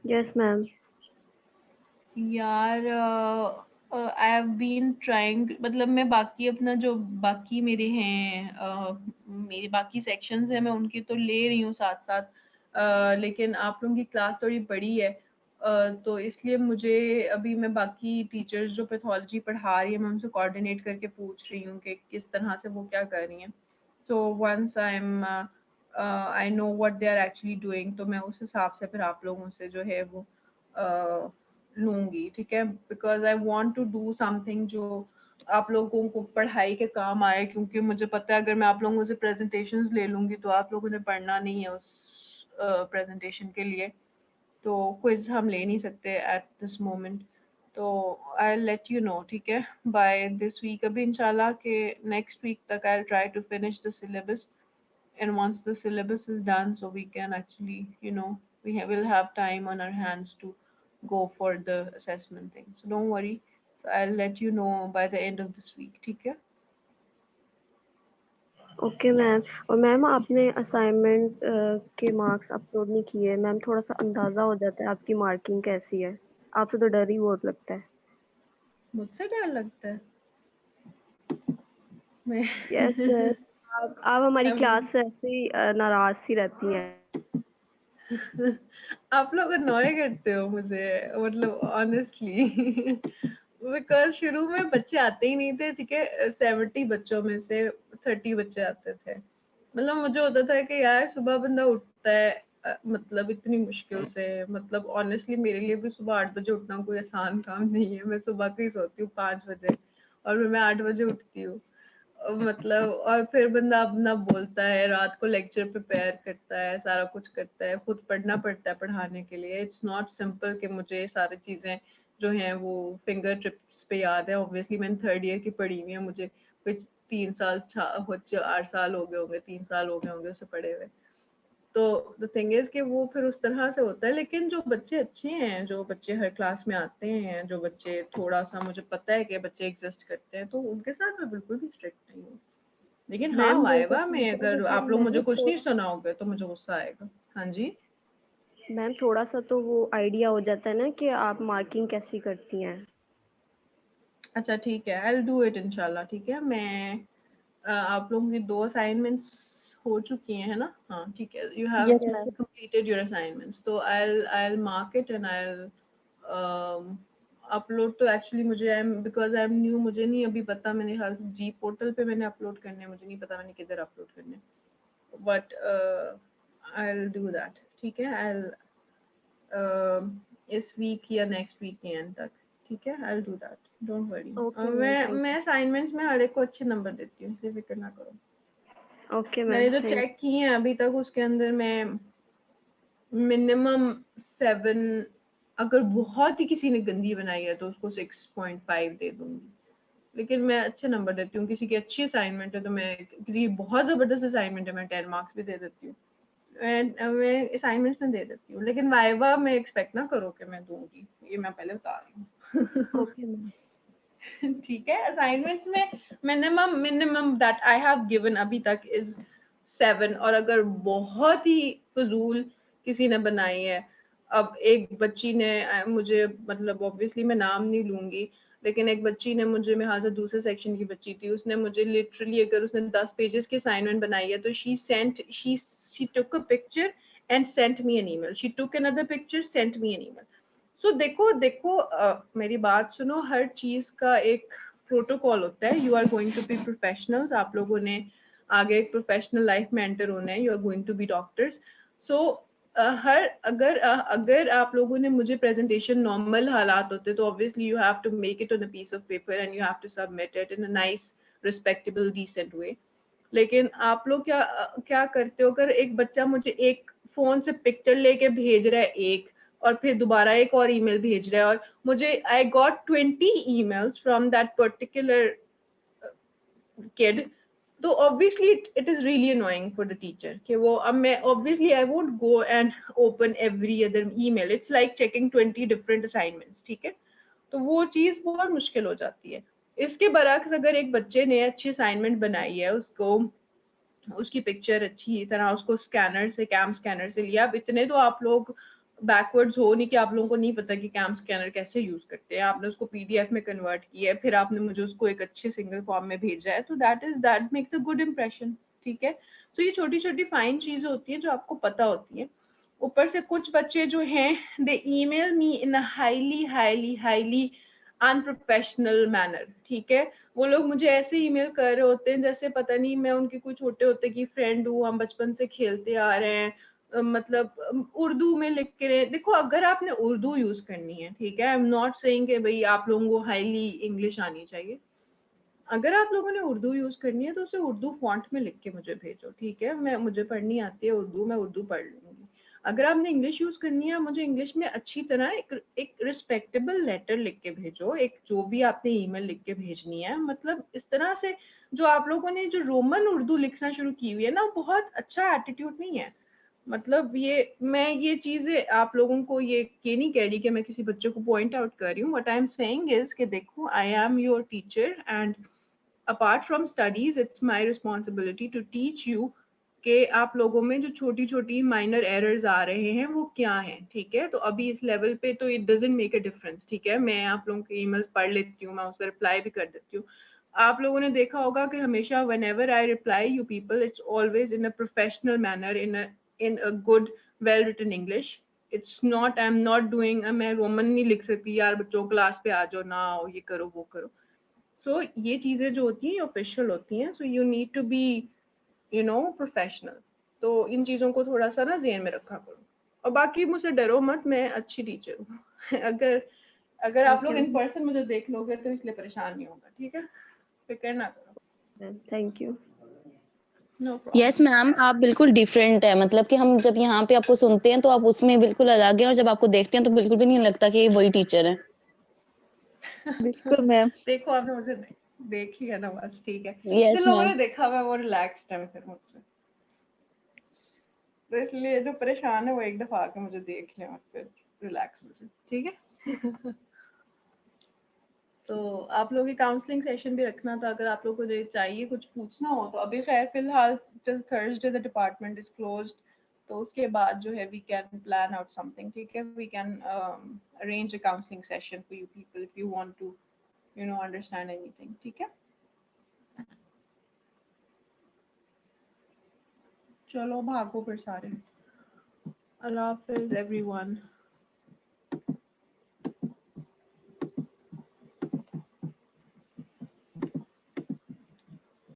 yes ma'am. यार आई हैव बीन ट्राइंग, मतलब मैं बाकी अपना जो बाकी मेरे हैं मेरे बाकी सेक्शंस हैं मैं उनकी तो ले रही हूँ साथ साथ, लेकिन आप लोगों की क्लास थोड़ी बड़ी है, तो इसलिए मुझे अभी मैं बाकी टीचर्स जो पैथोलॉजी पढ़ा रही है मैं उनसे कोऑर्डिनेट करके पूछ रही हूँ कि किस तरह से वो क्या कर रही हैं। So once I know what they are actually doing, तो मैं उस हिसाब से फिर आप लोगों से जो है वो लूँगी, ठीक है? Because I want to do something जो आप लोगों को पढ़ाई के काम आए, क्योंकि मुझे पता है अगर मैं आप लोगों से प्रेजेंटेशंस ले लूँगी तो आप लोगों ने पढ़ना नहीं है उस प्रेजेंटेशन के लिए, तो क्विज हम ले नहीं सकते एट दिस मोमेंट। तो आई लेट यू नो, ठीक है, बाय दिस वीक। अभी इंशाल्लाह के नेक्स्ट वीक तक I try to finish the syllabus, and once the syllabus is done, so we can actually, you know, will have time on our hands to go for the assessment thing, so don't worry. So I'll let you know by the end of this week, ठीक है? Okay ma'am. और ma'am आपने assignment के marks upload नहीं किए, ma'am थोड़ा सा अंदाजा हो जाता है आपकी मार्किंग कैसी है। आपसे तो डर ही बहुत लगता है। मुझसे डर लगता है? मैं यस सर। आप हमारी I'm- क्लास से ऐसे ही नाराज सी रहती हैं। आप लोग अनॉय करते हो मुझे, मतलब ऑनेस्टली बिकॉज शुरू में बच्चे आते ही नहीं थे, ठीक है? 70 बच्चों में से 30 बच्चे आते थे। मतलब मुझे होता था कि यार सुबह बंदा उठता है, मतलब इतनी मुश्किल से, मतलब ऑनेस्टली मेरे लिए भी सुबह 8 बजे उठना कोई आसान काम नहीं है। मैं सुबह को ही सोती हूँ 5 बजे और फिर मैं 8 बजे उठती हूँ, मतलब। और फिर बंदा अपना बोलता है, रात को लेक्चर प्रिपेयर करता है, सारा कुछ करता है, खुद पढ़ना पड़ता है पढ़ाने के लिए। इट्स नॉट सिंपल कि मुझे ये सारी चीजें जो हैं वो फिंगर टिप्स पे याद है। ऑब्वियसली मैंने 3rd ईयर की पढ़ी हुई है, मुझे कुछ 3 साल 4 साल हो गए होंगे, 3 साल हो गए होंगे उसे पढ़े हुए। तो द थिंग इज कि वो फिर उस तरह से होता है। लेकिन जो बच्चे अच्छे हैं, जो बच्चे हर क्लास में आते हैं, जो बच्चे थोड़ा सा मुझे पता है कि बच्चे एग्जिस्ट करते हैं, तो उनके साथ मैं बिल्कुल भी स्ट्रिक्ट नहीं हूँ। लेकिन हाँ, मैम वो तो वाइवा में ठीक है, अगर लेकिन आप लोग मुझे मैम कुछ नहीं सुनाओगे तो मुझे गुस्सा आएगा। हाँ जी मैम थोड़ा सा तो वो आइडिया हो जाता है ना कि आप मार्किंग कैसी करती हैं। अच्छा ठीक है, आई विल डू इट इंशाल्लाह, ठीक है। मैं आप लोगों की 2 असाइनमेंट्स हो चुकी हैं, है ना? हाँ ठीक है, you have Yes, yes ma'am. completed your assignments, तो I'll mark it and I'll upload. तो एक्चुअली मुझे बिकॉज आई एम न्यू, मुझे नहीं अभी पता। मैंने ख्याल से जी पोर्टल पे मैंने अपलोड करने हैं, मुझे नहीं पता मैंने किधर अपलोड करने, बट I'll do that, ठीक है? इस वीक या नेक्स्ट वीक के एंड तक, ठीक है? I'll do that, don't worry. Okay ma'am, thank मैं असाइनमेंट्स में हर एक को अच्छे नंबर देती हूँ, इसलिए फिक्र ना करो। यू। ओके मैंने मैम, जो थैंक चेक किए हैं अभी तक उसके अंदर मैं मिनिमम 7, अगर बहुत ही किसी ने गंदी बनाई है तो उसको 6.5 दे दूंगी। लेकिन मैं अच्छे नंबर देती हूँ। किसी की अच्छी असाइनमेंट है तो मैं, किसी की बहुत जबरदस्त असाइनमेंट है मैं 10 मार्क्स भी दे देती हूँ। मैं असाइनमेंट्स में दे देती हूँ, लेकिन वाइवा में एक्सपेक्ट ना करो कि मैं दूंगी, ये मैं पहले बता रही हूँ। Okay ma'am. ठीक है? असाइनमेंट्स में minimum that I have given अभी तक इज 7, और अगर बहुत ही फजूल किसी ने बनाई है, अब एक बच्ची ने मुझे, मतलब ऑब्वियसली मैं नाम नहीं लूंगी, लेकिन एक बच्ची ने मुझे, मेरे से दूसरे सेक्शन की बच्ची थी, उसने मुझे लिटरली, अगर उसने 10 पेजेस की असाइनमेंट बनाई है तो she took a picture and sent me an email, she took another picture, sent me an email. सो देखो देखो, मेरी बात सुनो, हर चीज का एक प्रोटोकॉल होता है। You are going to be professionals, आप लोगों ने आगे एक प्रोफेशनल लाइफ में एंटर होना है, you are going to be doctors. So अगर आप लोगों ने मुझे प्रेजेंटेशन नॉर्मल हालात होते तो obviously you have to make it on a piece of paper and you have to submit it in a nice respectable decent way. लेकिन आप लोग क्या करते हो, अगर एक बच्चा मुझे एक फोन से पिक्चर लेके भेज रहा है एक, और फिर दोबारा एक और ईमेल भेज रहा है, और मुझे I got 20 emails from that particular kid, तो obviously it is really annoying for the teacher कि वो, अब मैं obviously I won't go and open every other email, it's like checking 20 different assignments, ठीक है? तो वो चीज बहुत मुश्किल हो जाती है। इसके बरक्स अगर एक बच्चे ने अच्छी असाइनमेंट बनाई है, उसको, उसकी पिक्चर अच्छी तरह उसको स्कैनर से, कैम स्कैनर से लिया, अब इतने तो आप लोग बैकवर्ड्स हो नहीं कि आप लोगों को नहीं पता कि कैम स्कैनर कैसे यूज करते हैं, आपने उसको पीडीएफ में कन्वर्ट किया है, फिर आपने मुझे उसको एक अच्छे सिंगल फॉर्म में भेजा है, तो that makes a good impression, ठीक है। सो ये छोटी छोटी फाइन चीजें होती हैं जो आपको पता होती है। ऊपर से कुछ बच्चे जो हैं they email me in a highly unprofessional manner, ठीक है। वो लोग मुझे ऐसे ईमेल कर रहे होते हैं जैसे पता नहीं मैं उनके कोई छोटे होते की फ्रेंड हूँ, हम बचपन से खेलते आ रहे हैं, मतलब उर्दू में लिख के रहे। देखो अगर आपने उर्दू यूज करनी है, ठीक है, आई एम नॉट सेइंग कि भाई आप लोगों को हाईली इंग्लिश आनी चाहिए, अगर आप लोगों ने उर्दू यूज करनी है तो उसे उर्दू फॉन्ट में लिख के मुझे भेजो, ठीक है। मुझे पढ़नी आती है उर्दू, मैं उर्दू पढ़ लूंगी। अगर आपने इंग्लिश यूज करनी है, मुझे इंग्लिश में अच्छी तरह एक रिस्पेक्टेबल लेटर लिख के भेजो, एक जो भी आपने ईमेल लिख के भेजनी है, मतलब इस तरह से। जो आप लोगों ने जो रोमन उर्दू लिखना शुरू की हुई है ना, बहुत अच्छा एटीट्यूड नहीं है। मतलब ये चीजें आप लोगों को ये नहीं कह रही कि मैं किसी बच्चे को पॉइंट आउट कर रही हूँ, what I am saying is कि देखो I am your teacher and apart from studies it's my responsibility to teach you कि आप लोगों में जो छोटी छोटी माइनर एरर्स आ रहे हैं वो क्या हैं, ठीक है। तो अभी इस लेवल पे तो it doesn't make a difference, ठीक है। मैं आप लोगों के ईमेल्स पढ़ लेती हूँ, मैं उसका रिप्लाई भी कर देती हूँ। आप लोगों ने देखा होगा कि हमेशा whenever I reply you people it's always in a professional manner, in a good well written English. It's not I'm not doing मैं रोमन नहीं लिख सकती यार बच्चों क्लास पे आ जाओ ना आओ ये करो वो करो। सो ये चीजें जो होती हैं ऑफिशियल होती हैं, so you need to be professional. तो इन चीजों को थोड़ा सा ना ज़हन में रखा करो। और बाकी मुझसे डरो मत, मैं अच्छी टीचर हूँ। अगर अगर आप लोग इन पर्सन मुझे देख लोगे तो इसलिए परेशान नहीं होगा, ठीक है, फिक्र ना करो। Thank you. No problem. Yes ma'am, आप बिल्कुल डिफरेंट है, मतलब कि हम जब यहाँ पे आपको सुनते हैं तो आप उसमें बिल्कुल अलग है, और जब आपको देखते हैं तो बिल्कुल भी नहीं लगता कि ये वही टीचर है। बिल्कुल मैम। देखो आपने मुझे देख लिया ना, बस ठीक है। जिन यस लोगों मैम। ने देखा हुआ है वो रिलैक्स्ड है फिर मुझसे, तो इसलिए जो परेशान है वो एक दफा आके मुझे देख लें और फिर रिलैक्स हो जाए, ठीक है। तो आप लोगों की काउंसलिंग सेशन भी रखना था अगर आप लोगों को चाहिए कुछ पूछना हो तो। अभी खैर फिलहाल Thursday the department is closed, तो उसके बाद जो है we can plan out something, ठीक है। We can arrange a counselling session for you people if you want to understand anything, ठीक है। चलो भागो फिर सारे। अल्लाह हाफिज एवरीवन।